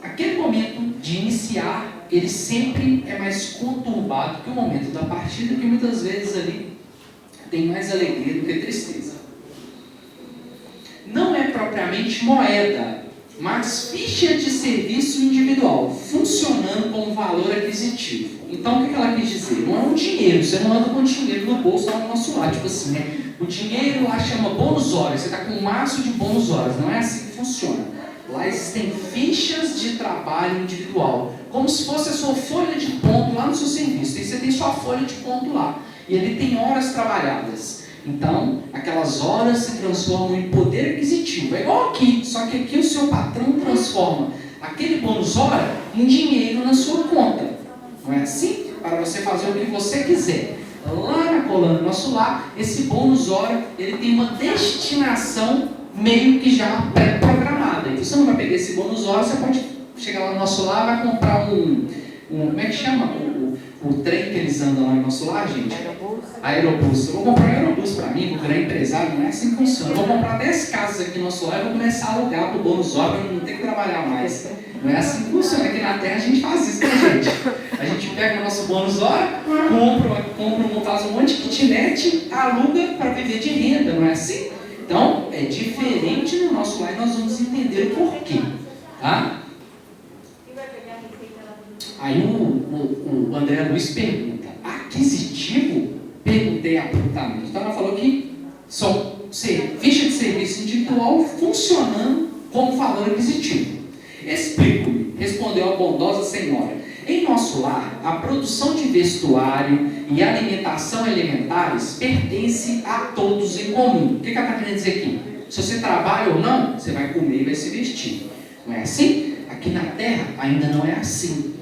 aquele momento de iniciar, ele sempre é mais conturbado que o momento da partida, que muitas vezes ali tem mais alegria do que tristeza. Não é propriamente moeda, mas ficha de serviço individual, funcionando como valor aquisitivo. Então, o que ela quis dizer? Não é um dinheiro, você não anda com dinheiro no bolso lá no nosso lado, tipo assim, né? O dinheiro lá chama bônus horas, você está com um maço de bônus horas, não é assim que funciona. Lá existem fichas de trabalho individual, como se fosse a sua folha de ponto lá no seu serviço. E você tem sua folha de ponto lá, e ele tem horas trabalhadas. Então, aquelas horas se transformam em poder aquisitivo. É igual aqui, só que aqui o seu patrão transforma aquele bônus hora em dinheiro na sua conta. Não é assim? Para você fazer o que você quiser. Lá na colônia Nosso Lar, esse bônus hora, ele tem uma destinação meio que já pré-programada. Então você não vai pegar esse bônus hora, você pode chegar lá no Nosso Lar, vai comprar como é que chama? O trem que eles andam lá no Nosso Lar, gente? Aerobus. Eu vou comprar um aerobus para mim, vou virar empresário, não é assim que funciona. Eu vou comprar 10 casas aqui no Nosso Lar e vou começar a alugar para o bônus hora, para não ter que trabalhar mais. Não é assim que funciona. Aqui na Terra a gente faz isso, né, gente? A gente pega o nosso bônus hora, faz um monte de kitnet, aluga para viver de renda, não é assim? Então, é diferente no Nosso Lar e nós vamos entender o porquê. Tá? Aí o André Luiz pergunta: aquisitivo? Perguntei abruptamente. Então ela falou que só ficha de serviço individual funcionando como valor aquisitivo. Explico-me, respondeu a bondosa senhora. Em Nosso Lar, a produção de vestuário e alimentação elementares pertence a todos em comum. O que ela está querendo dizer aqui? Se você trabalha ou não, você vai comer e vai se vestir. Não é assim? Aqui na Terra ainda não é assim.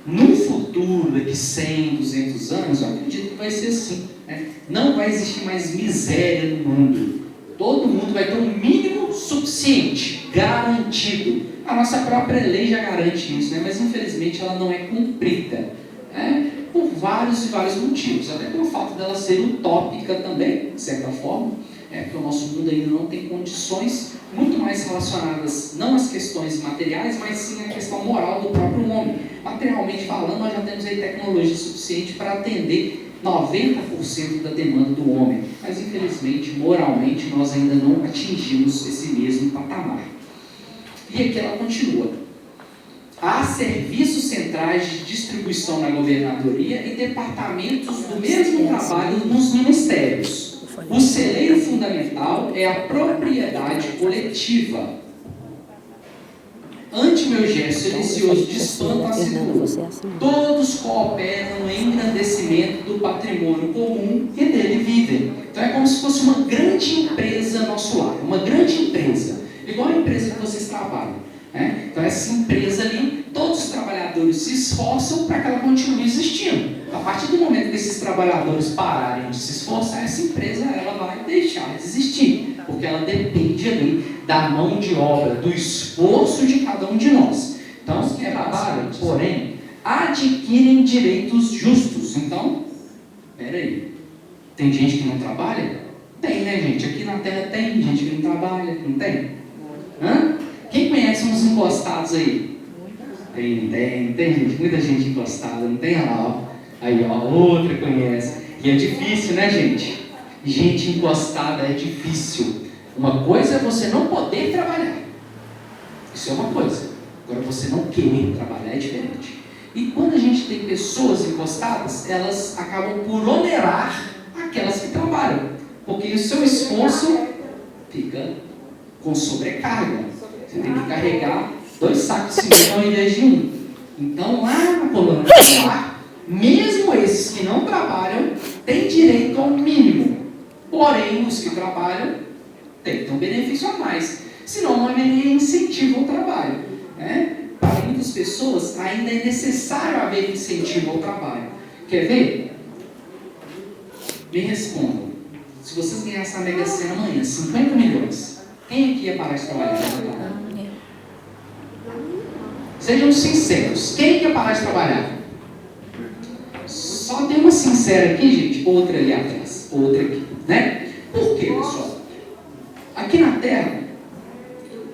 No futuro, daqui 100, 200 anos, eu acredito que vai ser assim. Né? Não vai existir mais miséria no mundo. Todo mundo vai ter um mínimo suficiente, garantido, A nossa própria lei já garante isso, né? Mas infelizmente ela não é cumprida, né? Por vários e vários motivos, até pelo fato dela ser utópica também, de certa forma, porque o nosso mundo ainda não tem condições muito mais relacionadas não às questões materiais, mas sim à questão moral do próprio homem. Materialmente falando, nós já temos aí tecnologia suficiente para atender 90% da demanda do homem, mas infelizmente, moralmente, nós ainda não atingimos esse mesmo patamar. E aqui ela continua. Há serviços centrais de distribuição na governadoria e departamentos do mesmo trabalho nos ministérios. O celeiro fundamental é a propriedade coletiva. Ante meu gesto silencioso de espanto asseguro, todos cooperam no engrandecimento do patrimônio comum e dele vivem. Então é como se fosse uma grande empresa nosso lar, uma grande empresa, igual a empresa que vocês trabalham, né? Então essa empresa ali, todos os trabalhadores se esforçam para que ela continue existindo. A partir do momento que esses trabalhadores pararem de se esforçar, essa empresa ela vai deixar de existir, porque ela depende ali da mão de obra, do esforço de cada um de nós. Então, os que trabalham, porém, adquirem direitos justos. Então, peraí, tem gente que não trabalha? Tem, né, gente? Aqui na Terra tem gente que não trabalha, não tem? Hã? Quem conhece uns encostados aí? Tem gente, muita gente encostada, não tem? Olha lá, ó. Aí, ó, outra conhece. E é difícil, né, gente? Gente encostada é difícil. Uma coisa é você não poder trabalhar. Isso é uma coisa. Agora, você não querer trabalhar é diferente. E quando a gente tem pessoas encostadas, elas acabam por onerar aquelas que trabalham. Porque o seu esforço fica com sobrecarga. Você tem que carregar 2 sacos de cimento ao invés de 1. Então, lá na coluna solar, mesmo esses que não trabalham, têm direito ao mínimo. Porém, os que trabalham têm que ter um benefício a mais. Senão, não haveria incentivo ao trabalho, né? Para muitas pessoas, ainda é necessário haver incentivo ao trabalho. Quer ver? Me respondam. Se vocês ganhassem a Mega Sena amanhã, 50 milhões, quem aqui ia parar de trabalhar? Sejam sinceros. Quem ia parar de trabalhar? Só tem uma sincera aqui, gente. Outra ali atrás. Outra aqui, né? Por quê, pessoal? Aqui na Terra,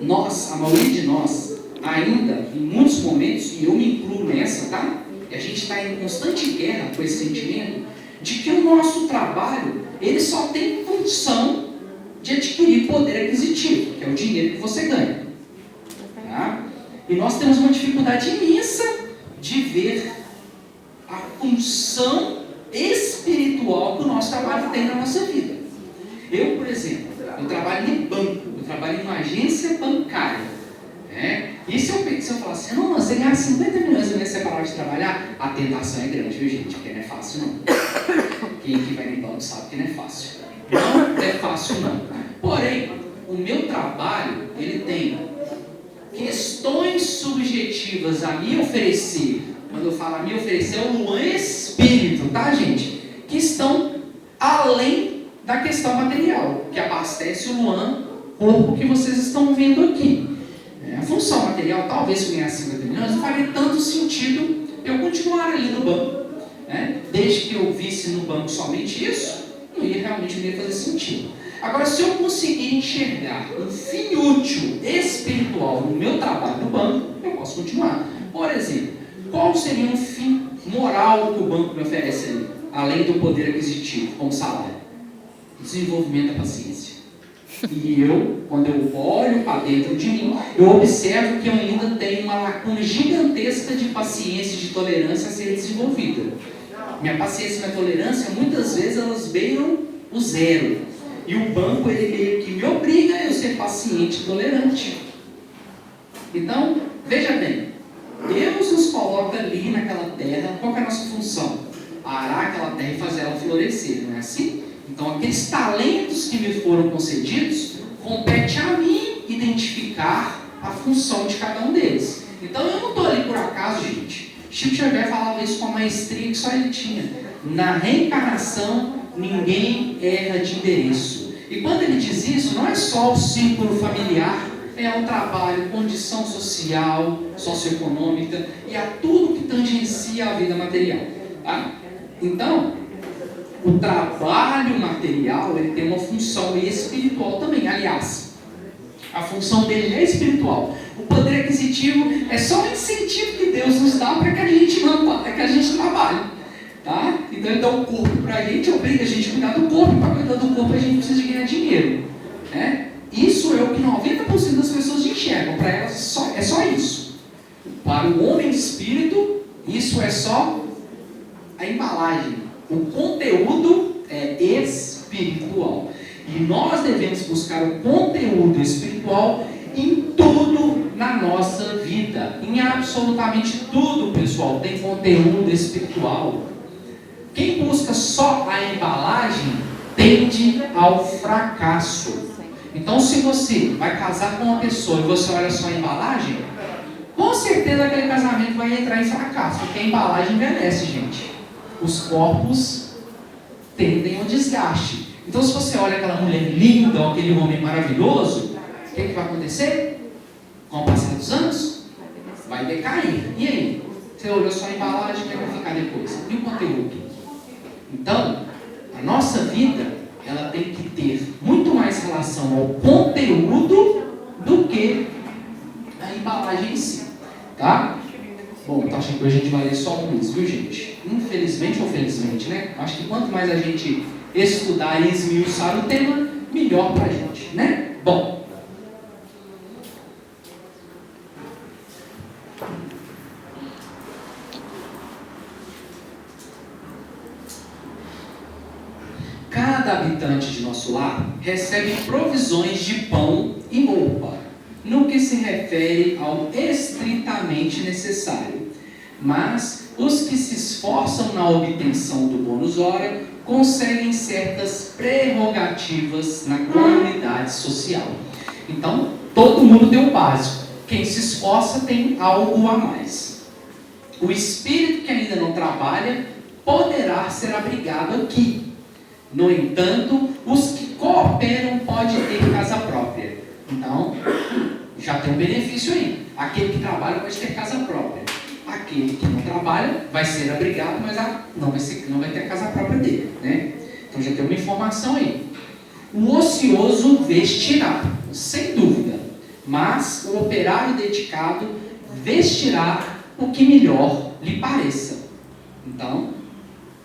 nós, a maioria de nós, ainda, em muitos momentos, e eu me incluo nessa, tá? E a gente está em constante guerra com esse sentimento de que o nosso trabalho, ele só tem função de adquirir poder aquisitivo, que é o dinheiro que você ganha. Tá? E nós temos uma dificuldade imensa de ver a função espiritual que o nosso trabalho tem na nossa vida. Eu, por exemplo, eu trabalho em banco, eu trabalho em uma agência bancária. Né? E se eu falar assim, não, você ganhar 50 milhões e você parar de trabalhar, a tentação é grande, viu, gente? Porque não é fácil, não. Quem aqui vai em banco sabe que não é fácil. Não é fácil, não. Porém, o meu trabalho, ele tem questões subjetivas a me oferecer. Quando eu falo a me oferecer, é o Luan espírito, tá, gente? Que estão além da questão material, que abastece o Luan, corpo que vocês estão vendo aqui. A função material, talvez se eu ganhasse 50 milhões, não faria tanto sentido eu continuar ali no banco. Né? Desde que eu visse no banco somente isso, não ia fazer sentido. Agora, se eu conseguir enxergar um fim útil espiritual no meu trabalho no banco, eu posso continuar. Por exemplo, qual seria um fim moral que o banco me oferece ali, além do poder aquisitivo, como salário? Desenvolvimento da paciência. E eu, quando eu olho para dentro de mim, eu observo que eu ainda tenho uma lacuna gigantesca de paciência e de tolerância a ser desenvolvida. Minha paciência e minha tolerância, muitas vezes, elas beiram o zero. E o banco, ele meio que me obriga a eu ser paciente e tolerante. Então, veja bem, Deus nos coloca ali naquela terra, qual que é a nossa função? Arar aquela terra e fazer ela florescer, não é assim? Então, aqueles talentos que me foram concedidos, compete a mim identificar a função de cada um deles. Então, eu não estou ali por acaso, gente. Chico Xavier falava isso com a maestria que só ele tinha. Na reencarnação, ninguém erra de endereço. E quando ele diz isso, não é só o círculo familiar, ao trabalho, condição social, socioeconômica e a tudo que tangencia a vida material. Tá? Então, o trabalho material ele tem uma função espiritual também. Aliás, a função dele é espiritual. O poder aquisitivo é só um incentivo que Deus nos dá para que a gente trabalhe. Tá? Então ele dá o corpo para a gente, obriga a gente a cuidar do corpo, e para cuidar do corpo a gente precisa de ganhar dinheiro. Né? Isso é o que 90% das pessoas enxergam. Para elas é só isso. Para o homem de espírito, isso é só a embalagem. O conteúdo é espiritual. E nós devemos buscar o conteúdo espiritual em tudo na nossa vida. Em absolutamente tudo, pessoal, tem conteúdo espiritual. Quem busca só a embalagem tende ao fracasso. Então, se você vai casar com uma pessoa e você olha só a embalagem, com certeza aquele casamento vai entrar em fracasso, porque a embalagem envelhece, gente. Os corpos tendem ao desgaste. Então, se você olha aquela mulher linda, ou aquele homem maravilhoso, o que vai acontecer? Com o passar dos anos, vai decair. E aí? Você olhou só a embalagem, como é que vai ficar depois? E o conteúdo? Então, a nossa vida, ela tem que ter muito mais relação ao conteúdo do que a embalagem em si. Tá? Bom, então acho que hoje a gente vai ler só um mês, viu, gente? Infelizmente ou felizmente, né? Acho que quanto mais a gente estudar e esmiuçar o tema, melhor pra gente, né? Bom. Cada habitante de nosso lar recebe provisões de pão e roupa, no que se refere ao estritamente necessário. Mas os que se esforçam na obtenção do bônus hora conseguem certas prerrogativas na comunidade social. Então, todo mundo tem o básico. Quem se esforça tem algo a mais. O espírito que ainda não trabalha poderá ser abrigado aqui. No entanto, os que cooperam podem ter casa própria. Então, já tem um benefício aí. Aquele que trabalha pode ter casa própria. Aquele que não trabalha vai ser abrigado, mas não vai ter a casa própria dele. Né? Então já tem uma informação aí. O ocioso vestirá, sem dúvida, mas o operário dedicado vestirá o que melhor lhe pareça. Então,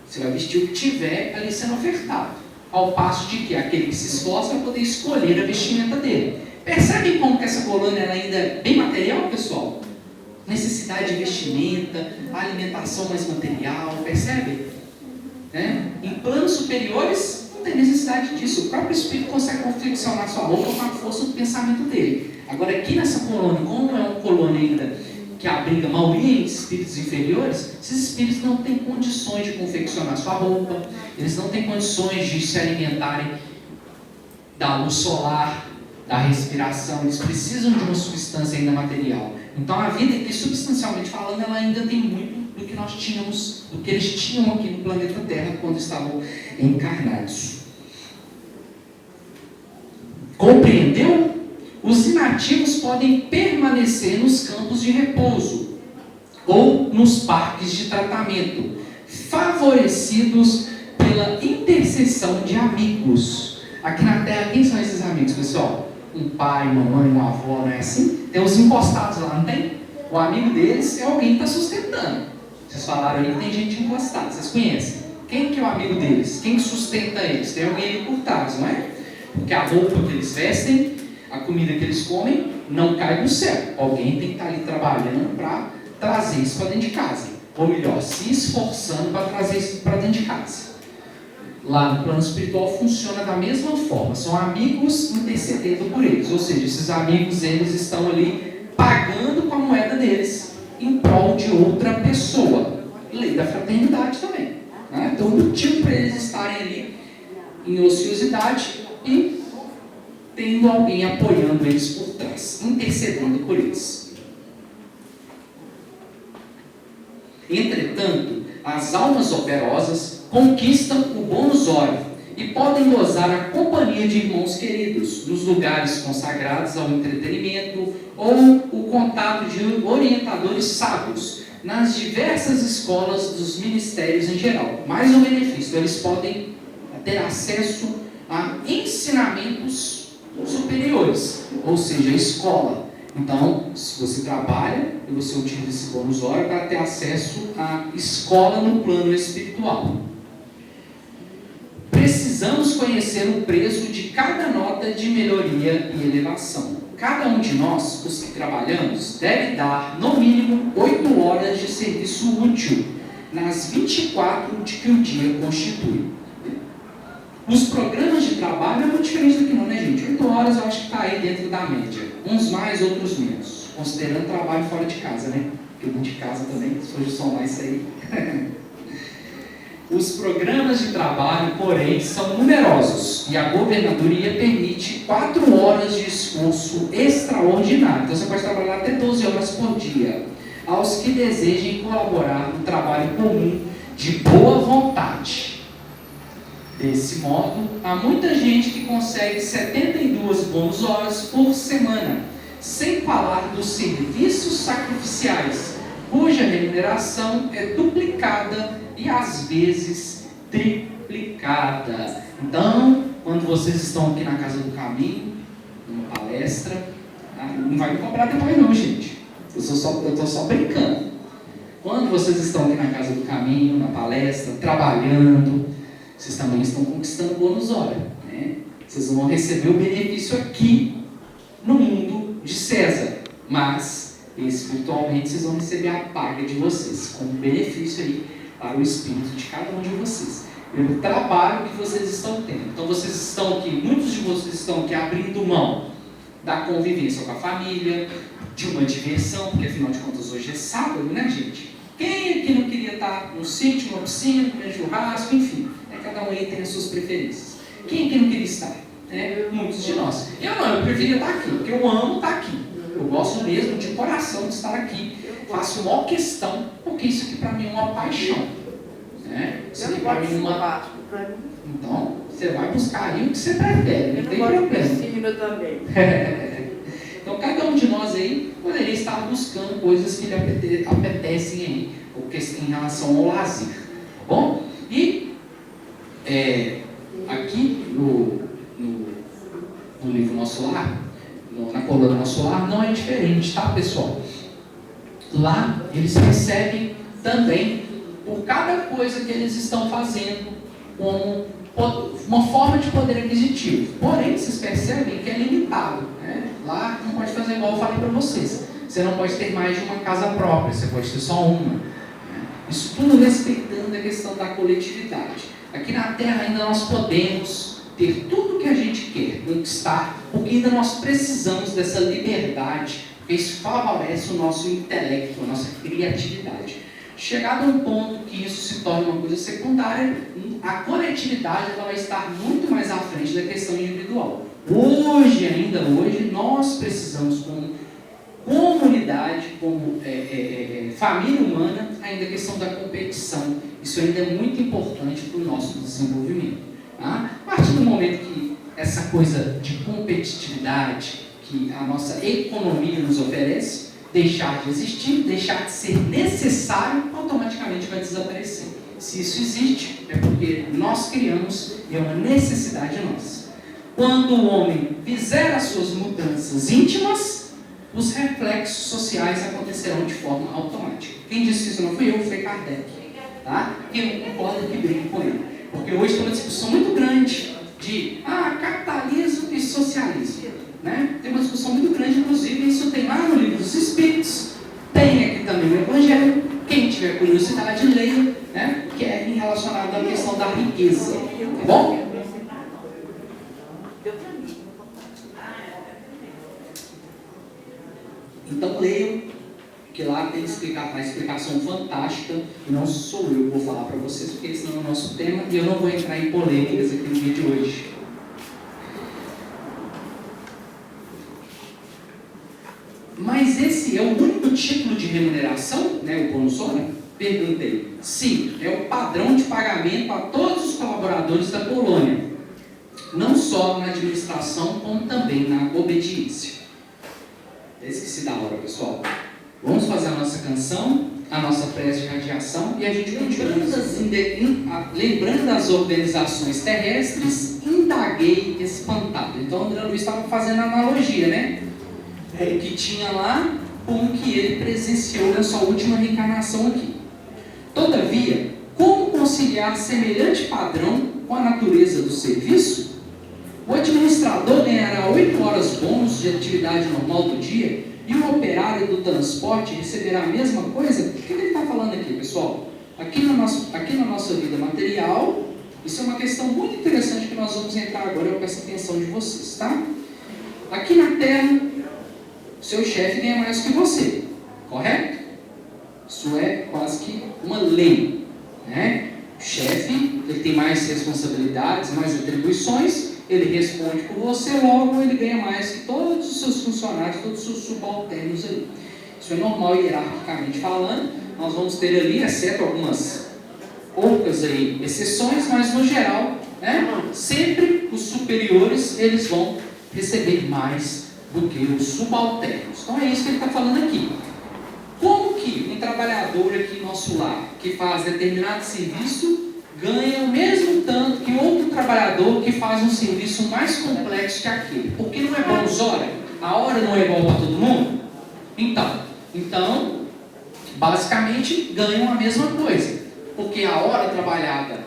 você vai vestir o que tiver ali sendo ofertado. Ao passo de que aquele que se esforça vai poder escolher a vestimenta dele. Percebem como que essa colônia ela ainda é bem material, pessoal? Necessidade de vestimenta, alimentação mais material, percebe? Né? Em planos superiores, não tem necessidade disso. O próprio Espírito consegue confeccionar sua roupa com a força do pensamento dele. Agora, aqui nessa colônia, como é uma colônia ainda que abriga a maioria de espíritos inferiores, esses espíritos não têm condições de confeccionar sua roupa, eles não têm condições de se alimentarem da luz solar, da respiração, eles precisam de uma substância ainda material. Então a vida aqui, substancialmente falando, ela ainda tem muito do que nós tínhamos, do que eles tinham aqui no planeta Terra quando estavam encarnados. Compreendeu? Os inativos podem permanecer nos campos de repouso ou nos parques de tratamento, favorecidos pela intercessão de amigos. Aqui na Terra, quem são esses amigos, pessoal? Um pai, uma mãe, uma avó, não é assim? Tem os encostados lá, não tem? O amigo deles é alguém que está sustentando. Vocês falaram aí que tem gente encostada, vocês conhecem? Quem que é o amigo deles? Quem sustenta eles? Tem alguém ali por trás, não é? Porque a roupa que eles vestem, a comida que eles comem, não cai do céu. Alguém tem que estar ali trabalhando para trazer isso para dentro de casa. Ou melhor, se esforçando para trazer isso para dentro de casa. Lá no plano espiritual funciona da mesma forma. São amigos intercedendo por eles. Ou seja, esses amigos eles estão ali pagando com a moeda deles em prol de outra pessoa. Lei da fraternidade também. Né? Então, o motivo para eles estarem ali em ociosidade e tendo alguém apoiando eles por trás, intercedendo por eles. Entretanto, as almas operosas conquistam o bônus hora e podem gozar a companhia de irmãos queridos nos lugares consagrados ao entretenimento ou o contato de orientadores sábios nas diversas escolas dos ministérios em geral. Mais um benefício, eles podem ter acesso a ensinamentos superiores, ou seja, escola. Então, se você trabalha e você utiliza esse bônus hora para ter acesso à escola no plano espiritual. Precisamos conhecer o preço de cada nota de melhoria e elevação. Cada um de nós, os que trabalhamos, deve dar, no mínimo, 8 horas de serviço útil nas 24 de que o dia constitui. Os programas de trabalho é muito diferente do que não, né, gente? 8 horas eu acho que está aí dentro da média. Uns mais, outros menos. Considerando trabalho fora de casa, né? Porque dentro de casa também, se for somar isso aí. Os programas de trabalho, porém, são numerosos e a governadoria permite 4 horas de esforço extraordinário. Então você pode trabalhar até 12 horas por dia. Aos que desejem colaborar no trabalho comum de boa vontade. Desse modo, há muita gente que consegue 72 bônus horas por semana, sem falar dos serviços sacrificiais, cuja remuneração é duplicada e às vezes triplicada. Então, quando vocês estão aqui na Casa do Caminho, numa palestra, não vai me cobrar depois não, gente. Eu estou só brincando. Quando vocês estão aqui na Casa do Caminho, na palestra, trabalhando, vocês também estão conquistando bônus hora, né? Vocês vão receber o benefício aqui no mundo de César, mas espiritualmente vocês vão receber a paga de vocês, como benefício aí para o espírito de cada um de vocês, pelo trabalho que vocês estão tendo. Então vocês estão aqui, muitos de vocês estão aqui abrindo mão da convivência com a família, de uma diversão, porque afinal de contas hoje é sábado, né, gente? Quem aqui não queria estar no sítio, numa piscina, comendo churrasco, enfim. Cada um aí tem as suas preferências. Quem aqui não queria estar? Muitos de nós. Eu preferia estar aqui, porque eu amo estar aqui. Eu gosto mesmo de coração de estar aqui. Faço uma questão, porque isso aqui para mim é uma paixão. Isso aqui para mim é uma... Então, você vai buscar aí o que você prefere, não tem problema. Também. Então, cada um de nós aí poderia estar buscando coisas que lhe apetecem aí, em relação ao lazer. Tá bom? E aqui no livro Nosso Lar, na coluna Nosso Lar, não é diferente, tá, pessoal? Lá eles recebem também por cada coisa que eles estão fazendo como uma forma de poder aquisitivo. Porém, vocês percebem que é limitado, né? Lá não pode fazer igual eu falei para vocês. Você não pode ter mais de uma casa própria, você pode ter só uma. Isso tudo respeitando a questão da coletividade. Aqui na Terra ainda nós podemos ter tudo o que a gente quer, conquistar, porque ainda nós precisamos dessa liberdade, porque isso favorece o nosso intelecto, a nossa criatividade. Chegado a um ponto que isso se torna uma coisa secundária, a coletividade ela vai estar muito mais à frente da questão individual. Hoje, nós precisamos, como comunidade, como família humana, ainda a questão da competição. Isso ainda é muito importante para o nosso desenvolvimento. Tá? A partir do momento que essa coisa de competitividade que a nossa economia nos oferece deixar de existir, deixar de ser necessário, automaticamente vai desaparecer. Se isso existe, é porque nós criamos e é uma necessidade nossa. Quando o homem fizer as suas mudanças íntimas, os reflexos sociais acontecerão de forma automática. Quem disse isso não fui eu, foi Kardec. Tá? Eu concordo que brigue com ele. Porque hoje tem uma discussão muito grande de capitalismo e socialismo. Né? Tem uma discussão muito grande, inclusive, isso tem lá no Livro dos Espíritos, tem aqui também no Evangelho. Quem tiver curiosidade, leia, né? Que é relacionado à questão da riqueza. Tá bom? Então leiam, que lá tem a explicação fantástica, e não sou eu que vou falar para vocês, porque esse não é o nosso tema, e eu não vou entrar em polêmicas aqui no vídeo de hoje. Mas esse é o único título de remuneração, né, o bônus hora? Perguntei. Sim, é o padrão de pagamento a todos os colaboradores da colônia. não só na administração, como também na obediência. Eu esqueci da hora, pessoal. Vamos fazer a nossa canção, a nossa prece de radiação, e a gente lembrando das organizações terrestres, indaguei espantado. Então o André Luiz estava fazendo analogia, né? O que tinha lá com o que ele presenciou na sua última reencarnação aqui. Todavia, como conciliar semelhante padrão com a natureza do serviço? O administrador ganhará 8 horas bônus de atividade normal do dia e o operário do transporte receberá a mesma coisa? O que ele está falando aqui, pessoal? Aqui na nossa vida material, isso é uma questão muito interessante que nós vamos entrar agora. Eu peço a atenção de vocês, tá? Aqui na Terra, seu chefe ganha mais que você, correto? Isso é quase que uma lei, né? O chefe, ele tem mais responsabilidades, mais atribuições, ele responde por você, logo ele ganha mais que todos os seus funcionários, todos os seus subalternos ali. Isso é normal, hierarquicamente falando. Nós vamos ter ali, exceto algumas poucas aí, exceções, mas no geral, né, sempre os superiores eles vão receber mais do que os subalternos. Então é isso que ele está falando aqui. Como que um trabalhador aqui no nosso lar, que faz determinado serviço, ganha o mesmo tanto que outro trabalhador que faz um serviço mais complexo que aquele? Porque não é bônus hora? A hora não é igual para todo mundo? Então, basicamente, ganham a mesma coisa. Porque a hora trabalhada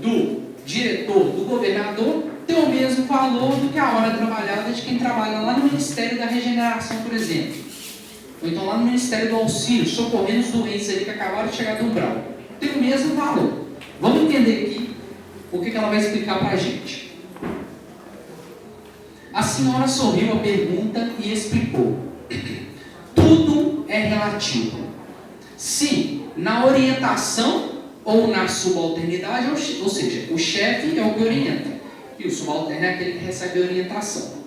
do diretor, do governador, tem o mesmo valor do que a hora trabalhada de quem trabalha lá no Ministério da Regeneração, por exemplo. Ou então lá no Ministério do Auxílio, socorrendo os doentes ali que acabaram de chegar do umbral. Tem o mesmo valor. Vamos entender aqui o que ela vai explicar para a gente. A senhora sorriu à pergunta e explicou. Tudo é relativo. Se na orientação ou na subalternidade, ou seja, o chefe é o que orienta e o subalterno é aquele que recebe a orientação.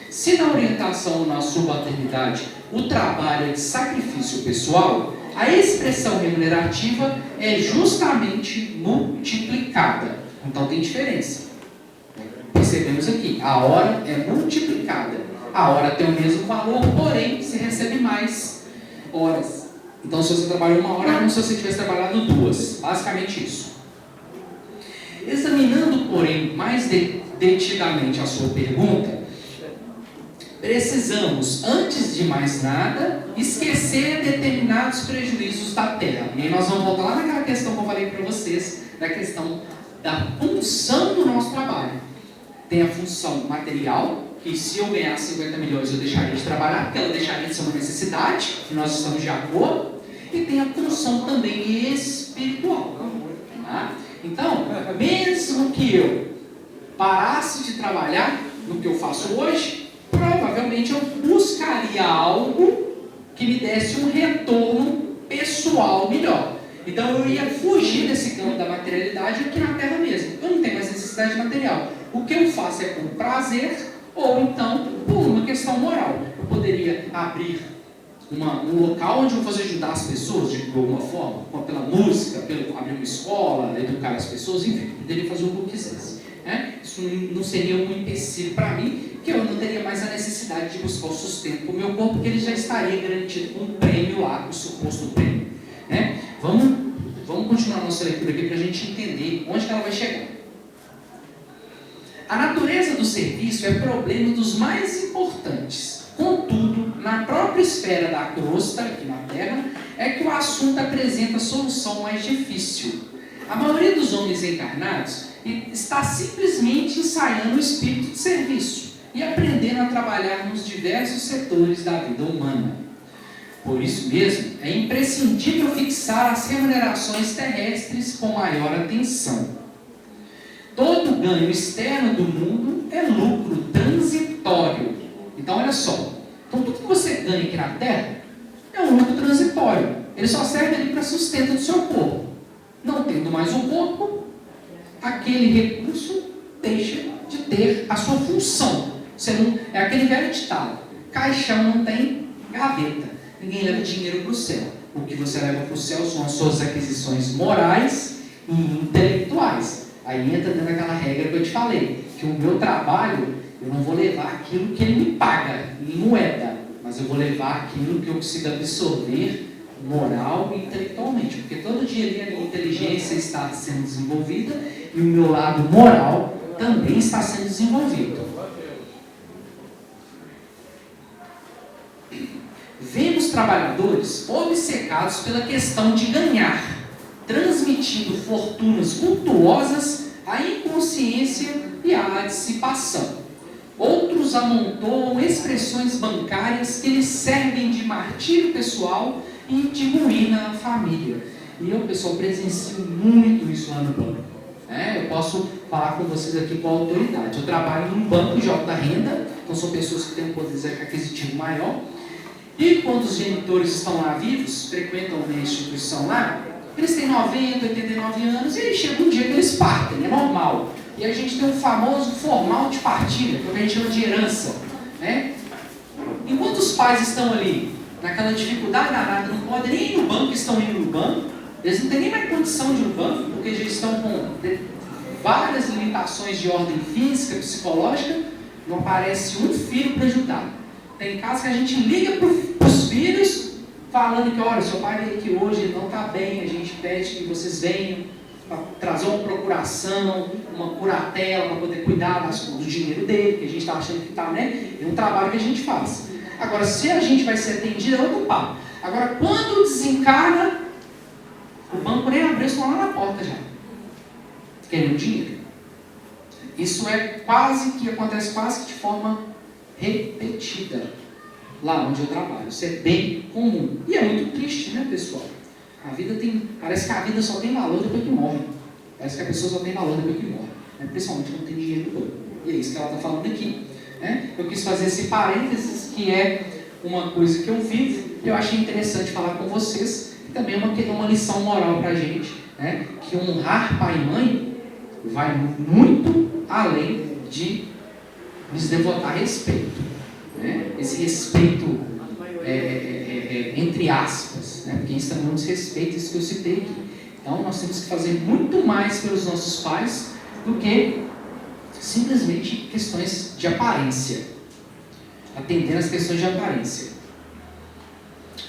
Se na orientação ou na subalternidade o trabalho é de sacrifício pessoal, a expressão remunerativa é justamente multiplicada. Então tem diferença. Percebemos aqui, a hora é multiplicada. A hora tem o mesmo valor, porém se recebe mais horas. Então se você trabalhou 1 hora, é como se você tivesse trabalhado 2. Basicamente isso. Examinando, porém, mais detidamente a sua pergunta, precisamos, antes de mais nada, esquecer determinados prejuízos da terra. E aí nós vamos voltar lá naquela questão que eu falei para vocês, da questão da função do nosso trabalho. Tem a função material, que se eu ganhar 50 milhões eu deixaria de trabalhar, porque ela deixaria de ser uma necessidade, e nós estamos de acordo. E tem a função também espiritual. Tá? Então, mesmo que eu parasse de trabalhar no que eu faço hoje, provavelmente eu buscaria algo que me desse um retorno pessoal melhor. Então eu ia fugir desse campo da materialidade aqui na Terra mesmo. Eu não tenho mais necessidade material. O que eu faço é por prazer ou então por uma questão moral. Eu poderia abrir um local onde eu fosse ajudar as pessoas de alguma forma, pela música, abrir uma escola, educar as pessoas, enfim, poderia fazer o que eu quisesse. Isso não seria um empecilho para mim, que eu não teria mais a necessidade de buscar o sustento para o meu corpo, porque ele já estaria garantido com um prêmio lá, o suposto prêmio. Vamos continuar a nossa leitura aqui para a gente entender onde que ela vai chegar. A natureza do serviço é problema dos mais importantes. Contudo, na própria esfera da crosta, aqui na Terra, é que o assunto apresenta a solução mais difícil. A maioria dos homens encarnados está simplesmente ensaiando o espírito de serviço e aprendendo a trabalhar nos diversos setores da vida humana. Por isso mesmo, é imprescindível fixar as remunerações terrestres com maior atenção. Todo ganho externo do mundo é lucro transitório. Então, olha só. Então, tudo que você ganha aqui na Terra é um lucro transitório. Ele só serve ali para sustento do seu corpo. Não tendo mais um corpo, aquele recurso deixa de ter a sua função. Você não, é aquele velho ditado: caixão não tem gaveta. Ninguém leva dinheiro para o céu. O que você leva para o céu são as suas aquisições morais e intelectuais. Aí entra dentro daquela regra que eu te falei, que o meu trabalho, eu não vou levar aquilo que ele me paga em moeda, mas eu vou levar aquilo que eu consigo absorver moral e intelectualmente, porque todo dia ali a minha inteligência está sendo desenvolvida e o meu lado moral também está sendo desenvolvido. Vemos trabalhadores obcecados pela questão de ganhar, transmitindo fortunas vultuosas à inconsciência e à dissipação. Outros amontoam expressões bancárias que lhes servem de martírio pessoal e de ruína à família. E eu, pessoal, presencio muito isso lá no banco. Eu posso falar com vocês aqui com autoridade. Eu trabalho num banco de alta renda, então são pessoas que têm um poder aquisitivo maior. E quando os genitores estão lá vivos, frequentam a instituição lá, eles têm 90, 89 anos e aí chega um dia que eles partem, é normal. E a gente tem um famoso formal de partilha, que é o que a gente chama de herança. Enquanto os pais estão ali, naquela dificuldade danada, não podem nem ir no banco, estão indo no banco, eles não têm nem mais condição de ir no banco, porque já estão com várias limitações de ordem física, psicológica, não aparece um filho para ajudar. Tem casos que a gente liga para os filhos, falando que, olha, seu pai veio aqui hoje, ele não está bem, a gente pede que vocês venham para trazer uma procuração, uma curatela, para poder cuidar do dinheiro dele, que a gente está achando que está, né? É um trabalho que a gente faz. Agora, se a gente vai ser atendido, é outro papo. Agora, quando desencarna, o banco nem abriu, estão lá na porta já, querendo dinheiro. Isso acontece quase que de forma repetida lá onde eu trabalho. Isso é bem comum. E é muito triste, né, pessoal? Parece que a vida só tem valor depois que morre. Parece que a pessoa só tem valor depois que morre. Principalmente quando tem dinheiro no banco. E é isso que ela está falando aqui. Eu quis fazer esse parênteses, que é uma coisa que eu vivo, e eu achei interessante falar com vocês, e também uma lição moral para a gente, que honrar pai e mãe vai muito além de nos devotar respeito. Esse respeito, entre aspas, porque isso também é um desrespeito, isso que eu citei aqui. Então, nós temos que fazer muito mais pelos nossos pais do que simplesmente questões de aparência. Atender às questões de aparência.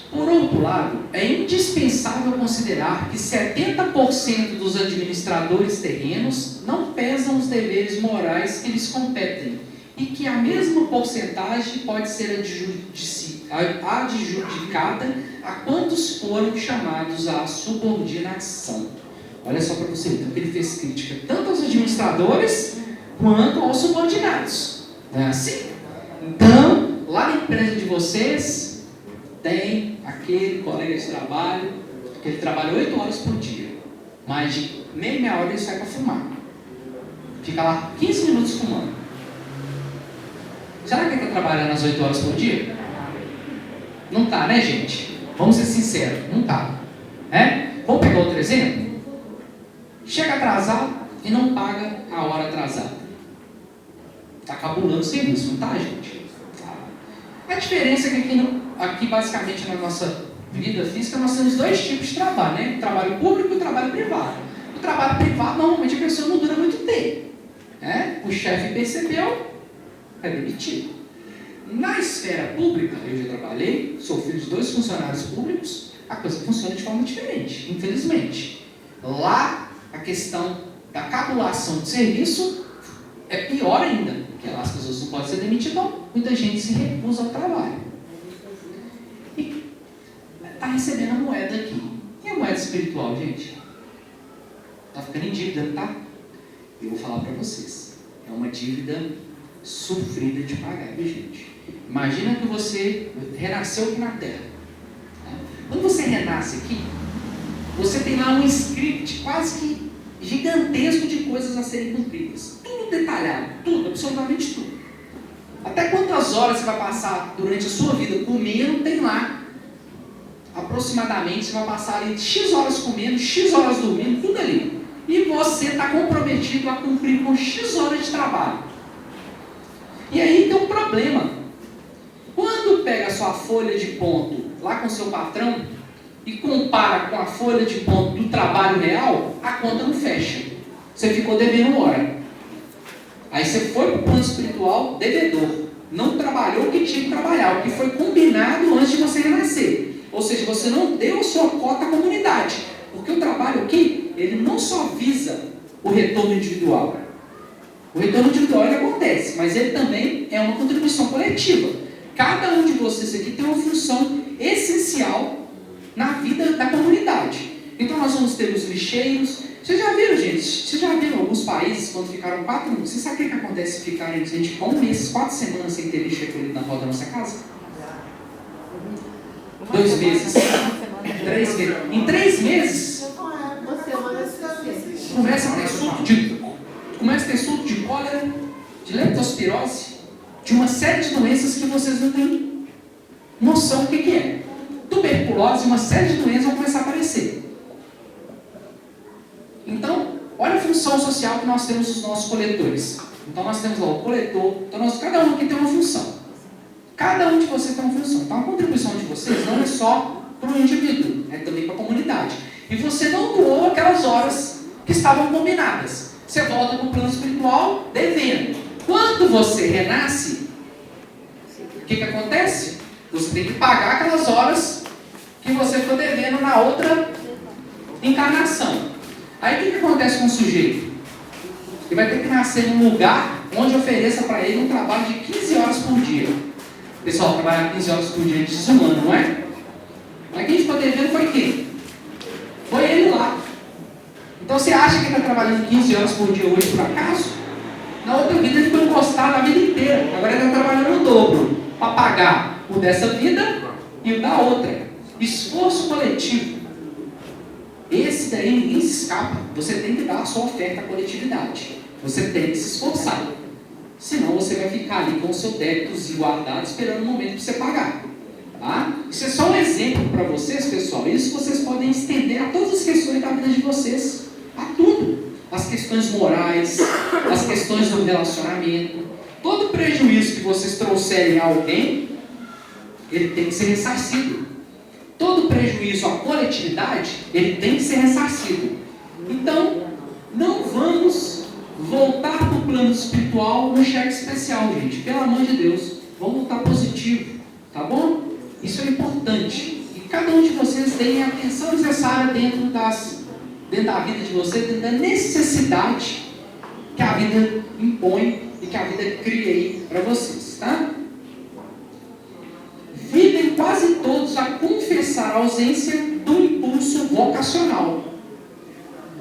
Por outro lado, é indispensável considerar que 70% dos administradores terrenos não pesam os deveres morais que lhes competem e que a mesma porcentagem pode ser adjudicada a quantos foram chamados à subordinação. Olha só para você ver, então ele fez crítica tanto aos administradores quanto aos subordinados. Não é assim? Então, lá na empresa de vocês, tem aquele colega de trabalho que ele trabalha 8 horas por dia. Mais de meia hora ele sai para fumar. Fica lá 15 minutos fumando. Será que ele está trabalhando as 8 horas por dia? Não está, né, gente? Vamos ser sinceros, não está. Vamos pegar outro exemplo? Chega atrasado e não paga a hora atrasada. Está cabulando o serviço, não está, gente? A diferença é que aqui basicamente na nossa vida física nós temos 2 tipos de trabalho, o trabalho público e o trabalho privado. O trabalho privado, normalmente a pessoa não dura muito tempo. O chefe percebeu, é demitido. Na esfera pública, eu já trabalhei, sou filho de 2 funcionários públicos, a coisa funciona de forma diferente, infelizmente. Lá, a questão da cabulação de serviço é pior ainda, porque lá as pessoas não podem ser demitidas, então muita gente se recusa ao trabalho. E está recebendo a moeda aqui. E a moeda espiritual, gente? Está ficando em dívida, tá? Eu vou falar para vocês. É uma dívida sofrida de pagar, viu, gente? Imagina que você renasceu aqui na Terra. Quando você renasce aqui, você tem lá um script quase que gigantesco de coisas a serem cumpridas. Tudo detalhado, tudo, absolutamente tudo. Até quantas horas você vai passar durante a sua vida comendo, tem lá. Aproximadamente, você vai passar ali X horas comendo, X horas dormindo, tudo ali. E você está comprometido a cumprir com X horas de trabalho. E aí tem um problema. Quando pega a sua folha de ponto lá com o seu patrão e compara com a folha de ponto do trabalho real, a conta não fecha. Você ficou devendo hora. Aí você foi para o plano espiritual devedor. Não trabalhou o que tinha que trabalhar, o que foi combinado antes de você renascer. Ou seja, você não deu a sua cota à comunidade. Porque o trabalho aqui, ele não só visa o retorno individual. O retorno individual ele acontece, mas ele também é uma contribuição coletiva. Cada um de vocês aqui tem uma função essencial na vida da comunidade. Então nós vamos ter os lixeiros. Vocês já viram, gente? Vocês já viram alguns países quando ficaram 4 meses? Vocês sabem o que acontece se ficarem, gente, 1 mês, 4 semanas sem ter lixo recolhido na porta da nossa casa? 2 meses. 3 meses. Em 3 meses, começa a ter surto de cólera, de leptospirose, de uma série de doenças que vocês não têm noção do que é. Tuberculose, uma série de doenças vão começar a aparecer. Então, olha a função social que nós temos nos nossos coletores. Então, nós temos lá o coletor. Então, cada um aqui tem uma função. Cada um de vocês tem uma função. Então, a contribuição de vocês não é só para o indivíduo, é também para a comunidade. E você não doou aquelas horas que estavam combinadas. Você volta para o plano espiritual devendo. Quando você renasce, o que acontece? Você tem que pagar aquelas horas que você ficou devendo na outra encarnação. Aí o que acontece com o sujeito? Ele vai ter que nascer num lugar onde ofereça para ele um trabalho de 15 horas por dia. Pessoal, trabalhar 15 horas por dia é desumano, não é? Mas quem ficou devendo foi quem? Foi ele lá. Então você acha que ele está trabalhando 15 horas por dia hoje por acaso? Na outra vida ele ficou encostado a vida inteira. Agora ele está trabalhando o dobro para pagar o dessa vida e o da outra. Esforço coletivo. Esse daí ninguém se escapa. Você tem que dar a sua oferta à coletividade. Você tem que se esforçar. Senão você vai ficar ali com os seus débitos guardados esperando o momento para você pagar. Tá? Isso é só um exemplo para vocês, pessoal. Isso vocês podem estender a todas as questões da vida de vocês. A tudo. As questões morais, as questões do relacionamento. Todo prejuízo que vocês trouxerem a alguém, ele tem que ser ressarcido. Todo prejuízo à coletividade, ele tem que ser ressarcido. Então, não vamos voltar para o plano espiritual no cheque especial, gente. Pelo amor de Deus, vamos voltar positivo, tá bom? Isso é importante. E cada um de vocês tem a atenção necessária dentro da vida de vocês, dentro da necessidade que a vida impõe e que a vida cria aí para vocês, tá? Vivem quase todos a confessar a ausência do impulso vocacional.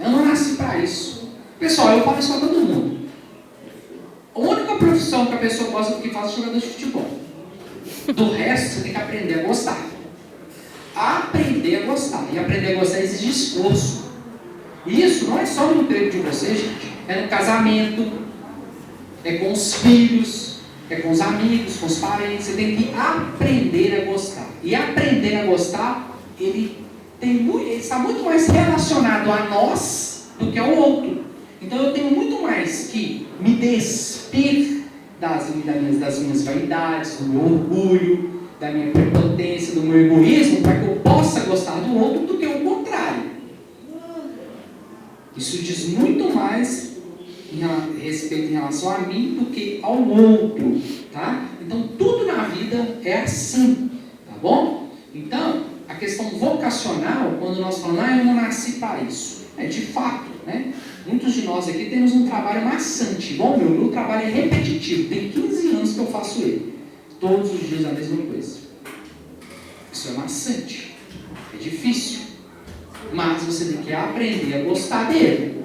Eu não nasci para isso. Pessoal, eu falo isso para todo mundo. A única profissão que a pessoa gosta do que faz é jogador de futebol. Do resto, você tem que aprender a gostar. Aprender a gostar. E aprender a gostar exige esforço. E isso não é só no emprego de vocês, gente. É no casamento, é com os filhos, é com os amigos, com os parentes. Você tem que aprender a gostar. E aprender a gostar, ele está muito mais relacionado a nós do que ao outro. Então eu tenho muito mais que me despir das minhas vaidades, do meu orgulho, da minha prepotência, do meu egoísmo, para que eu possa gostar do outro do que o contrário. Isso diz muito mais respeito em relação a mim do que ao outro, tá? Então tudo na vida é assim, tá bom? Então a questão vocacional, quando nós falamos, eu não nasci para isso, é de fato, né? Muitos de nós aqui temos um trabalho maçante, igual o meu trabalho é repetitivo, tem 15 anos que eu faço ele, todos os dias a mesma coisa. Isso é maçante, é difícil, mas você tem que aprender a gostar dele,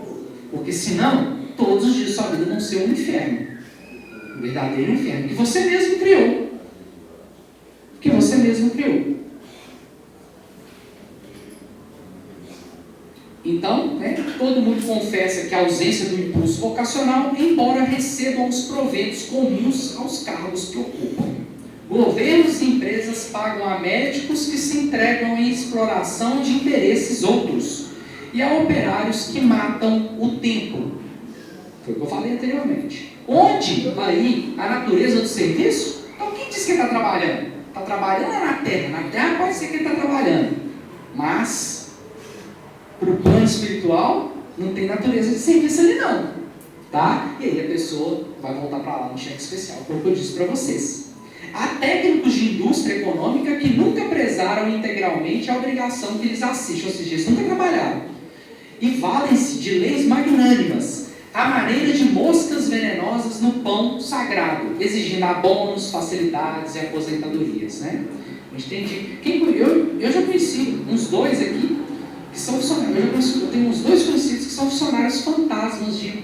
porque senão todos os dias sua vida vão ser um inferno, um verdadeiro inferno, que você mesmo criou, Então, todo mundo confessa que a ausência do impulso vocacional, embora recebam os proventos comuns aos cargos que ocupam. Governos e empresas pagam a médicos que se entregam em exploração de interesses outros e a operários que matam o tempo. Foi o que eu falei anteriormente. Onde aí a natureza do serviço? Então quem diz que ele está trabalhando? Está trabalhando na terra. Na terra pode ser que ele está trabalhando. Mas, para o plano espiritual, não tem natureza de serviço ali não. tá? E aí a pessoa vai voltar para lá no cheque especial, foi o que eu disse para vocês. Há técnicos de indústria econômica que nunca prezaram integralmente a obrigação que lhes assiste, ou seja, eles nunca trabalharam, e valem-se de leis magnânimas, à maneira de moscas venenosas no pão sagrado, exigindo abonos, facilidades e aposentadorias, né? A gente tem eu já conheci uns dois aqui que são funcionários, eu tenho uns dois conhecidos que são funcionários fantasmas de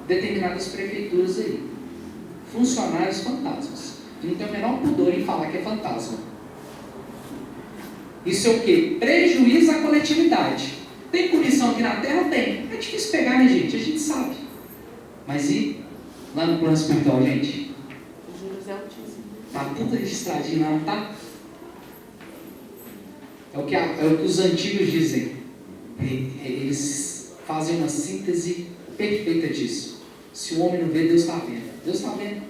determinadas prefeituras aí. Funcionários fantasmas. Eu não tenho o menor pudor em falar que é fantasma. Isso é o quê? Prejuízo à coletividade. Tem punição aqui na Terra? Tem. É difícil pegar, né, gente? A gente sabe. Mas e lá no plano espiritual, gente? Os juros é altíssimo. Tá tudo registradinho lá, não tá? É o que os antigos dizem. Eles fazem uma síntese perfeita disso. Se o homem não vê, Deus está vendo. Deus está vendo.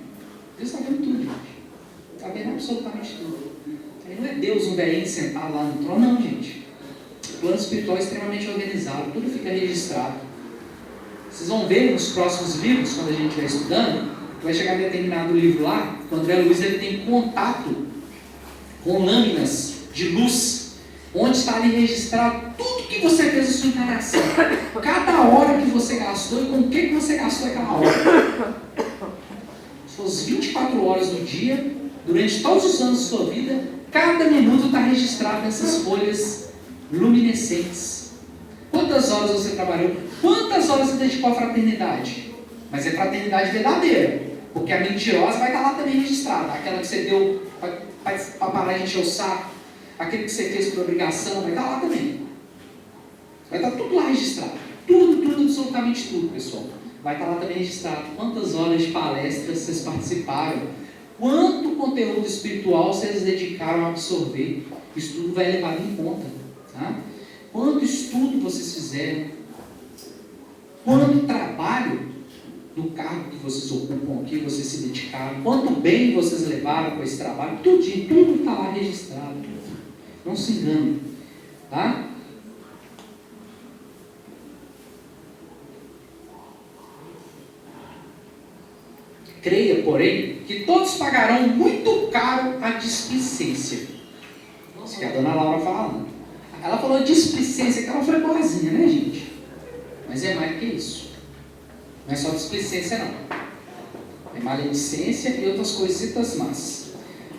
Deus está vendo tudo, gente. Está vendo absolutamente tudo. Aí não é Deus um velhinho sentado lá no trono, não, gente. O plano espiritual é extremamente organizado, tudo fica registrado. Vocês vão ver nos próximos livros, quando a gente vai estudando, vai chegar determinado livro lá, que o André Luiz ele tem contato com lâminas de luz, onde está ali registrado tudo que você fez na sua encarnação, cada hora que você gastou e com o que você gastou aquela hora. Suas 24 horas no dia, durante todos os anos da sua vida, cada minuto está registrado nessas folhas luminescentes. Quantas horas você trabalhou? Quantas horas você dedicou à fraternidade? Mas é fraternidade verdadeira, porque a mentirosa vai estar lá também registrada. Aquela que você deu para parar de encher o saco, aquele que você fez por obrigação, vai estar lá também. Vai estar tudo lá registrado. Tudo, absolutamente tudo, pessoal. Vai estar lá também registrado. Quantas horas de palestras vocês participaram? Quanto conteúdo espiritual vocês dedicaram a absorver? Isso tudo vai levar em conta. Tá? Quanto estudo vocês fizeram? Quanto trabalho no cargo que vocês ocupam aqui, vocês se dedicaram? Quanto bem vocês levaram para esse trabalho? Tudo está lá registrado. Não se engane. Tá? Creia, porém, que todos pagarão muito caro a displicência. Isso que a dona Laura falando. Ela falou displicência, que ela foi boazinha, né, gente? Mas é mais que isso. Não é só displicência, não. É maledicência e outras coisitas más.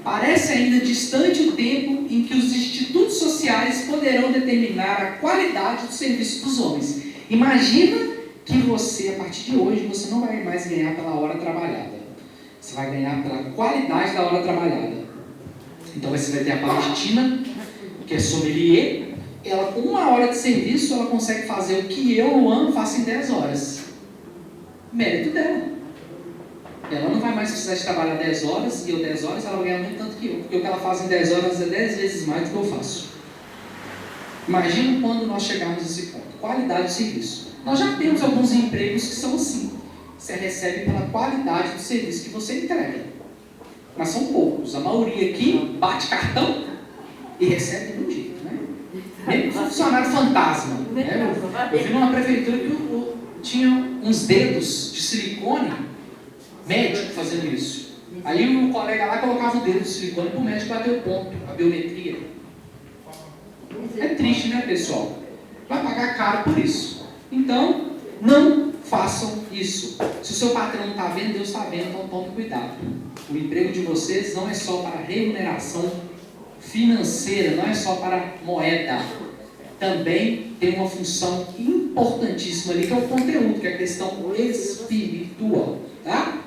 Parece ainda distante o tempo em que os institutos sociais poderão determinar a qualidade do serviço dos homens. Imagina que você, a partir de hoje, você não vai mais ganhar pela hora trabalhada. Você vai ganhar pela qualidade da hora trabalhada. Então você vai ter a Palestina, que é sommelier. Ela, com 1 hora de serviço, ela consegue fazer o que eu, Luan, faço em 10 horas. Mérito dela. Ela não vai mais precisar de trabalhar 10 horas, e eu 10 horas, ela vai ganhar muito tanto que eu. Porque o que ela faz em 10 horas é 10 vezes mais do que eu faço. Imagina quando nós chegarmos nesse ponto. Qualidade de serviço. Nós já temos alguns empregos que são assim. Você recebe pela qualidade do serviço que você entrega. Mas são poucos. A maioria aqui bate cartão e recebe de um jeito, né? Mesmo funcionário fantasma. Né? Eu vi numa prefeitura que tinha uns dedos de silicone, médico fazendo isso. Aí o colega lá colocava o dedo de silicone para o médico bater o ponto, a biometria. É triste, né, pessoal? Vai pagar caro por isso. Então, não façam isso. Se o seu patrão não está vendo, Deus está vendo, então tome cuidado. O emprego de vocês não é só para remuneração financeira, não é só para moeda. Também tem uma função importantíssima ali, que é o conteúdo, que é a questão espiritual. Tá?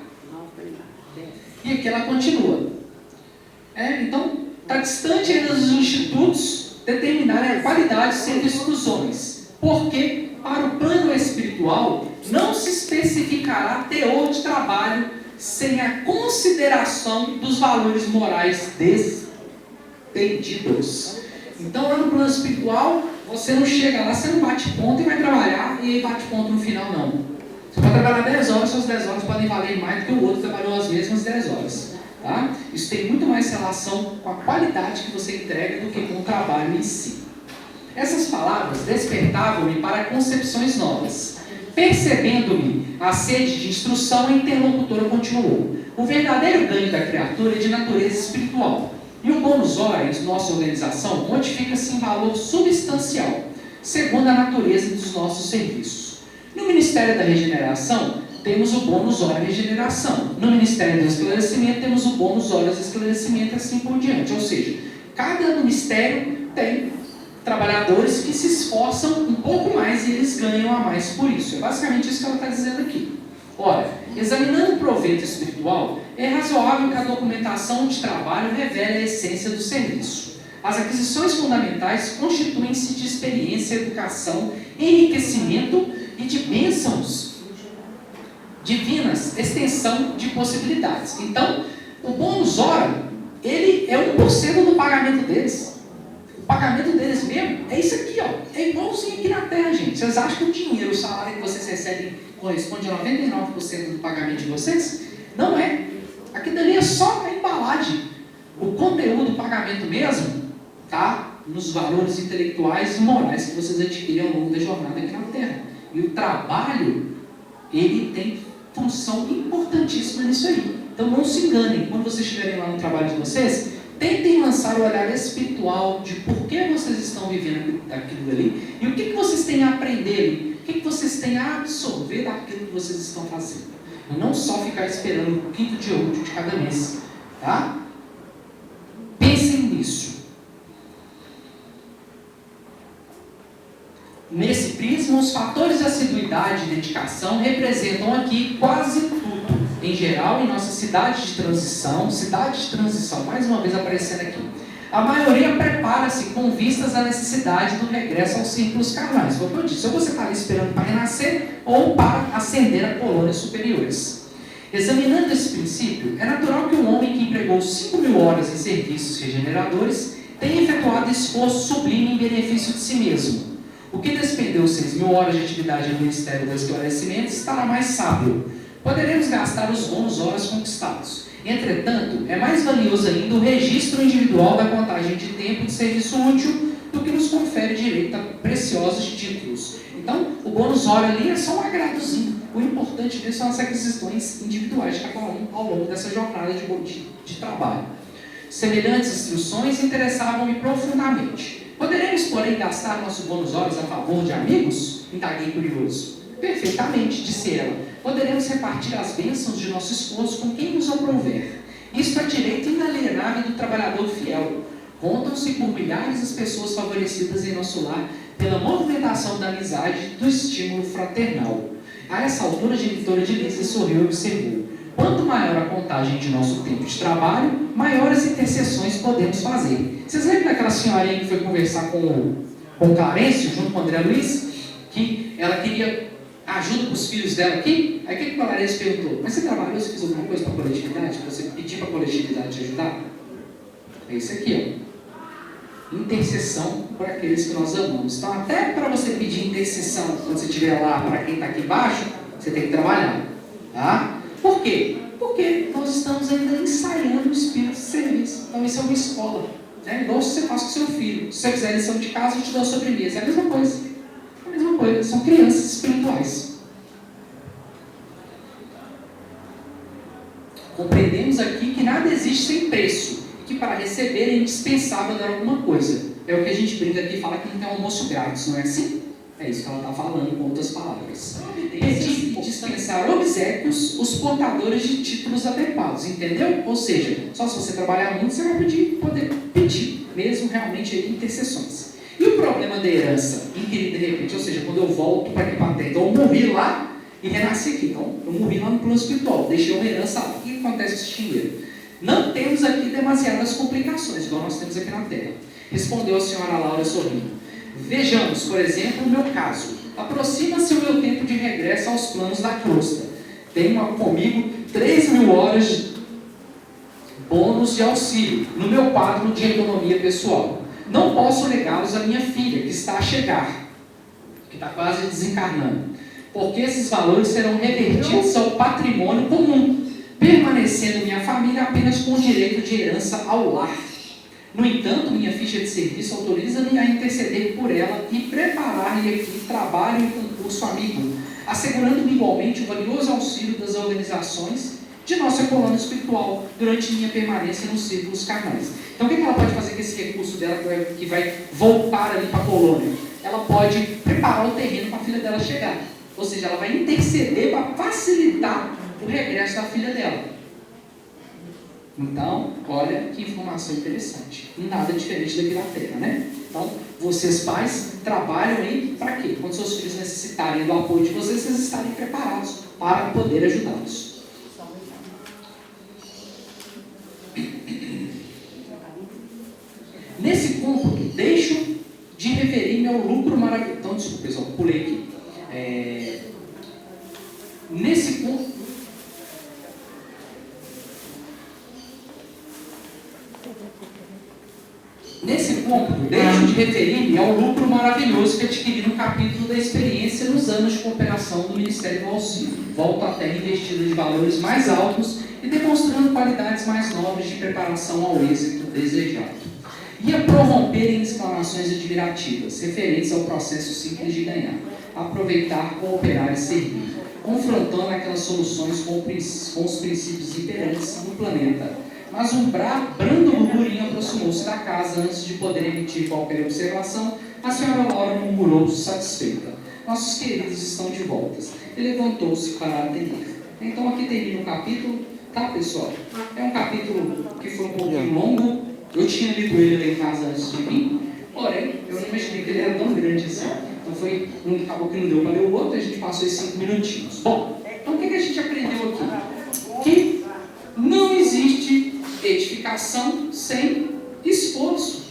E aqui ela continua. Então, está distante ainda dos institutos determinarem a qualidade de serviço dos homens. Porque, para o plano espiritual, não se especificará teor de trabalho sem a consideração dos valores morais despendidos. Então, lá no plano espiritual, você não chega lá, você não bate ponto e vai trabalhar, e aí bate ponto no final, não. Você pode trabalhar 10 horas, suas 10 horas podem valer mais do que o outro que trabalhou as mesmas 10 horas. Tá? Isso tem muito mais relação com a qualidade que você entrega do que com o trabalho em si. Essas palavras despertavam-me para concepções novas. Percebendo-me a sede de instrução, a interlocutora continuou. O verdadeiro ganho da criatura é de natureza espiritual. E o bônus hora em nossa organização modifica-se em valor substancial, segundo a natureza dos nossos serviços. No Ministério da Regeneração, temos o bônus hora regeneração. No Ministério do Esclarecimento, temos o bônus horas esclarecimento e assim por diante. Ou seja, cada ministério tem trabalhadores que se esforçam um pouco mais e eles ganham a mais por isso. É basicamente isso que ela está dizendo aqui. Ora, examinando o proveito espiritual, é razoável que a documentação de trabalho revele a essência do serviço. As aquisições fundamentais constituem-se de experiência, educação, enriquecimento e de bênçãos divinas, extensão de possibilidades. Então, o bônus hora, ele é 1% do pagamento deles. O pagamento deles mesmo é isso aqui, ó. É igualzinho aqui na Terra, gente. Vocês acham que o dinheiro, o salário que vocês recebem corresponde a 99% do pagamento de vocês? Não é. Aqui dali é só a embalagem. O conteúdo do pagamento mesmo está nos valores intelectuais e morais que vocês adquirem ao longo da jornada aqui na Terra. E o trabalho, ele tem função importantíssima nisso aí. Então não se enganem, quando vocês estiverem lá no trabalho de vocês, tentem lançar o olhar espiritual de por que vocês estão vivendo aquilo ali e o que vocês têm a aprender, o que vocês têm a absorver daquilo que vocês estão fazendo. E não só ficar esperando o quinto dia útil de cada mês. Tá? Pensem nisso. Nesse prisma, os fatores de assiduidade e dedicação representam aqui quase tudo. Em geral, em nossa cidade de transição, mais uma vez aparecendo aqui. A maioria prepara-se com vistas à necessidade do regresso aos círculos carnais. Foi o que eu disse, ou você está ali esperando para renascer, ou para ascender a colônias superiores. Examinando esse princípio, é natural que um homem que empregou 5.000 horas em serviços regeneradores tenha efetuado esforço sublime em benefício de si mesmo. O que despendeu 6.000 horas de atividade no Ministério do Esclarecimento estará mais sábio. Poderemos gastar os bônus horas conquistados. Entretanto, é mais valioso ainda o registro individual da contagem de tempo de serviço útil do que nos confere direito a preciosos títulos. Então, o bônus hora ali é só um agradozinho. O importante mesmo são as aquisições individuais de cada um ao longo dessa jornada de trabalho. Semelhantes instruções interessavam-me profundamente. Poderemos, porém, gastar nosso bônus horas a favor de amigos? Indaguei curioso. Perfeitamente, disse ela. Poderemos repartir as bênçãos de nosso esforço com quem nos aprouver. Isto é direito inalienável do trabalhador fiel. Contam-se por milhares as pessoas favorecidas em nosso lar pela movimentação da amizade e do estímulo fraternal. A essa altura, a genitora de Lisa sorriu e observou. Quanto maior a contagem de nosso tempo de trabalho, maiores intercessões podemos fazer. Vocês lembram daquela senhorinha que foi conversar com o Clarencio, junto com o André Luiz, que ela queria ajuda para os filhos dela aqui? Aí o que o Clarencio perguntou? Mas você trabalhou, você fez alguma coisa para a coletividade? Para você pedir para a coletividade te ajudar? É isso aqui, ó. Intercessão por aqueles que nós amamos. Então, até para você pedir intercessão, quando você estiver lá, para quem está aqui embaixo, você tem que trabalhar. Tá? Por quê? Porque nós estamos ainda ensaiando o espírito de serviço. Então isso é uma escola. Né? Igual você faz com seu filho. Se você fizer lição de casa, eu te dou a sobremesa. É a mesma coisa. É a mesma coisa. São crianças espirituais. Compreendemos aqui que nada existe sem preço. E que para receber é indispensável dar alguma coisa. É o que a gente brinca aqui e fala que não tem almoço grátis, não é assim? É isso que ela está falando com outras palavras. Pedir e dispensar obséquios os portadores de títulos adequados, entendeu? Ou seja, só se você trabalhar muito, você vai poder pedir, mesmo realmente aí, intercessões. E o problema da herança, inquirir de repente, ou seja, quando eu volto para aqui para dentro, então eu morri lá e renasci aqui. Então, eu morri lá no plano espiritual, deixei uma herança lá. O que acontece com esse dinheiro? Não temos aqui demasiadas complicações, igual nós temos aqui na Terra. Respondeu a senhora Laura sorrindo. Vejamos, por exemplo, o meu caso. Aproxima-se o meu tempo de regresso aos planos da crosta. Tenho comigo 3.000 horas de bônus de auxílio no meu quadro de economia pessoal. Não posso negá-los à minha filha, que está a chegar, que está quase desencarnando, porque esses valores serão revertidos ao patrimônio comum, permanecendo minha família apenas com o direito de herança ao lar. No entanto, minha ficha de serviço autoriza-me a interceder por ela e preparar-lhe aqui trabalho e concurso amigo, assegurando-me igualmente o valioso auxílio das organizações de nossa coluna espiritual durante minha permanência nos círculos carnais. Então, o que ela pode fazer com esse recurso dela que vai voltar ali para a colônia? Ela pode preparar o terreno para a filha dela chegar. Ou seja, ela vai interceder para facilitar o regresso da filha dela. Então, olha que informação interessante. Nada diferente daqui na Terra, né? Então, vocês pais trabalham aí para quê? Quando seus filhos necessitarem do apoio de vocês, vocês estarem preparados para poder ajudá-los. Nesse cômputo, deixo de referir-me ao lucro maravilhoso. Então, desculpa, pessoal, pulei aqui. Nesse cômputo, deixo de referir-me ao lucro maravilhoso que adquiri no capítulo da experiência nos anos de cooperação do Ministério do Auxílio. Volto à terra investida de valores mais altos e demonstrando qualidades mais nobres de preparação ao êxito desejado. Ia prorromper em exclamações admirativas, referentes ao processo simples de ganhar, aproveitar, cooperar e servir, confrontando aquelas soluções com os princípios imperantes no planeta. Mas um brando burburinho aproximou-se da casa antes de poder emitir qualquer observação. A senhora Laura murmurou satisfeita. Nossos queridos estão de volta. E levantou-se para atender. Então aqui termina o capítulo, tá, pessoal? É um capítulo que foi um pouquinho longo. Eu tinha lido ele lá em casa antes de vir, porém, eu não imaginei que ele era tão grande assim. Então acabou que não deu para ler o outro, a gente passou esses 5 minutinhos. Bom, então o que a gente aprendeu aqui? Que não existe edificação sem esforço.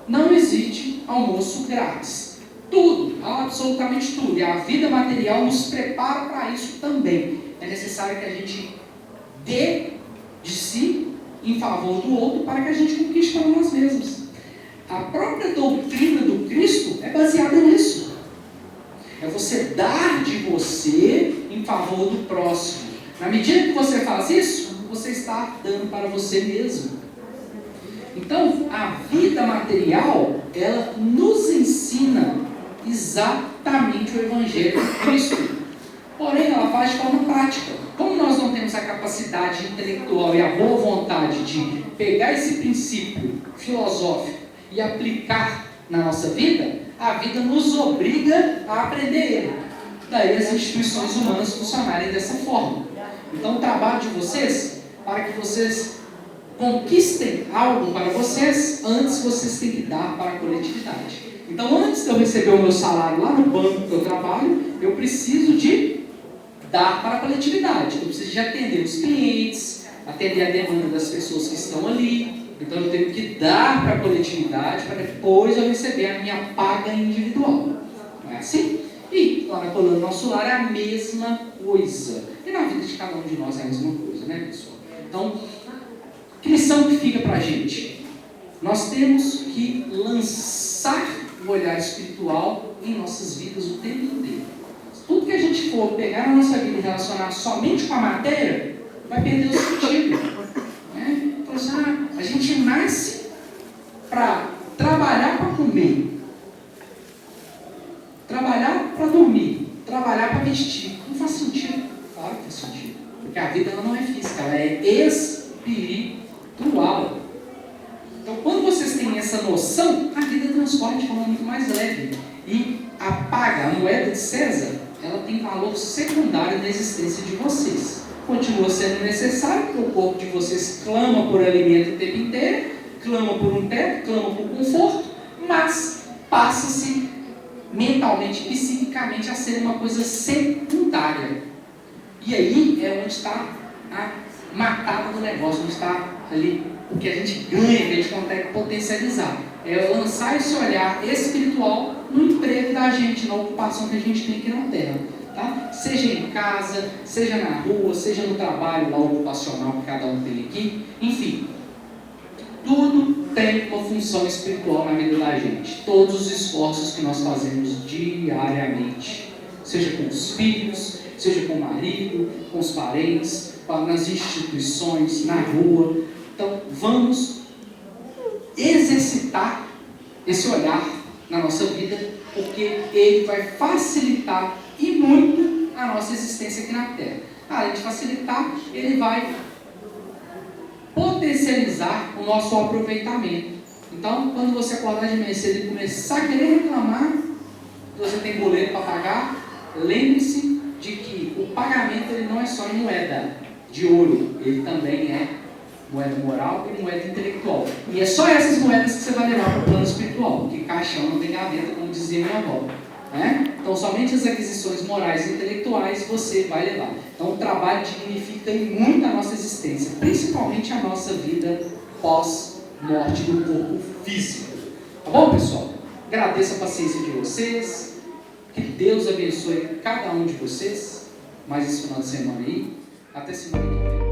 Não existe almoço grátis. Tudo, absolutamente tudo. E a vida material nos prepara para isso também. É necessário que a gente dê de si em favor do outro para que a gente conquiste para nós mesmos. A própria doutrina do Cristo é baseada nisso. É você dar de você em favor do próximo. Na medida que você faz isso, você está dando para você mesmo. Então, a vida material, ela nos ensina exatamente o Evangelho de Cristo. Porém, ela faz de forma prática. Como nós não temos a capacidade intelectual e a boa vontade de pegar esse princípio filosófico e aplicar na nossa vida, a vida nos obriga a aprender ele. Daí as instituições humanas funcionarem dessa forma. Então, o trabalho de vocês, para que vocês conquistem algo para vocês, antes vocês têm que dar para a coletividade. Então, antes de eu receber o meu salário lá no banco que eu trabalho, eu preciso de dar para a coletividade. Eu preciso de atender os clientes, atender a demanda das pessoas que estão ali. Então eu tenho que dar para a coletividade para depois eu receber a minha paga individual. Não é assim? E lá na coluna do nosso lar é a mesma coisa. E na vida de cada um de nós é a mesma coisa, né, pessoal? Então, que lição que fica para a gente? Nós temos que lançar o olhar espiritual em nossas vidas o tempo inteiro. Tudo que a gente for pegar na nossa vida e relacionar somente com a matéria, vai perder o sentido. Né? Então, assim, a gente nasce para trabalhar para comer, trabalhar para dormir, trabalhar para vestir. Não faz sentido. Claro que faz sentido. Porque a vida ela não é física, ela é espiritual. Então, quando vocês têm essa noção, a vida transcorre de forma muito mais leve. E a paga, a moeda de César, ela tem valor secundário na existência de vocês. Continua sendo necessário, porque o corpo de vocês clama por alimento o tempo inteiro, clama por um teto, clama por conforto, mas passa-se mentalmente, psiquicamente a ser uma coisa secundária. E aí é onde está a matada do negócio, onde está ali o que a gente ganha, que a gente consegue potencializar. É lançar esse olhar espiritual no emprego da gente, na ocupação que a gente tem aqui na Terra. Tá? Seja em casa, seja na rua, seja no trabalho lá ocupacional que cada um tem aqui. Enfim, tudo tem uma função espiritual na vida da gente. Todos os esforços que nós fazemos diariamente. Seja com os filhos, seja com o marido, com os parentes, nas instituições, na rua. Então, vamos exercitar esse olhar na nossa vida, porque ele vai facilitar e muito a nossa existência aqui na Terra. Além de facilitar, ele vai potencializar o nosso aproveitamento. Então, quando você acordar de manhã cedo e começar a querer reclamar que você tem boleto para pagar, lembre-se de que o pagamento ele não é só em moeda de ouro, ele também é moeda moral e moeda intelectual. E é só essas moedas que você vai levar para o plano espiritual, porque caixão não tem gaveta, como dizia minha avó. Né? Então, somente as aquisições morais e intelectuais você vai levar. Então, o trabalho dignifica muito a nossa existência, principalmente a nossa vida pós-morte do corpo físico. Tá bom, pessoal? Agradeço a paciência de vocês. Que Deus abençoe cada um de vocês. Mais esse final de semana aí. Até semana que vem.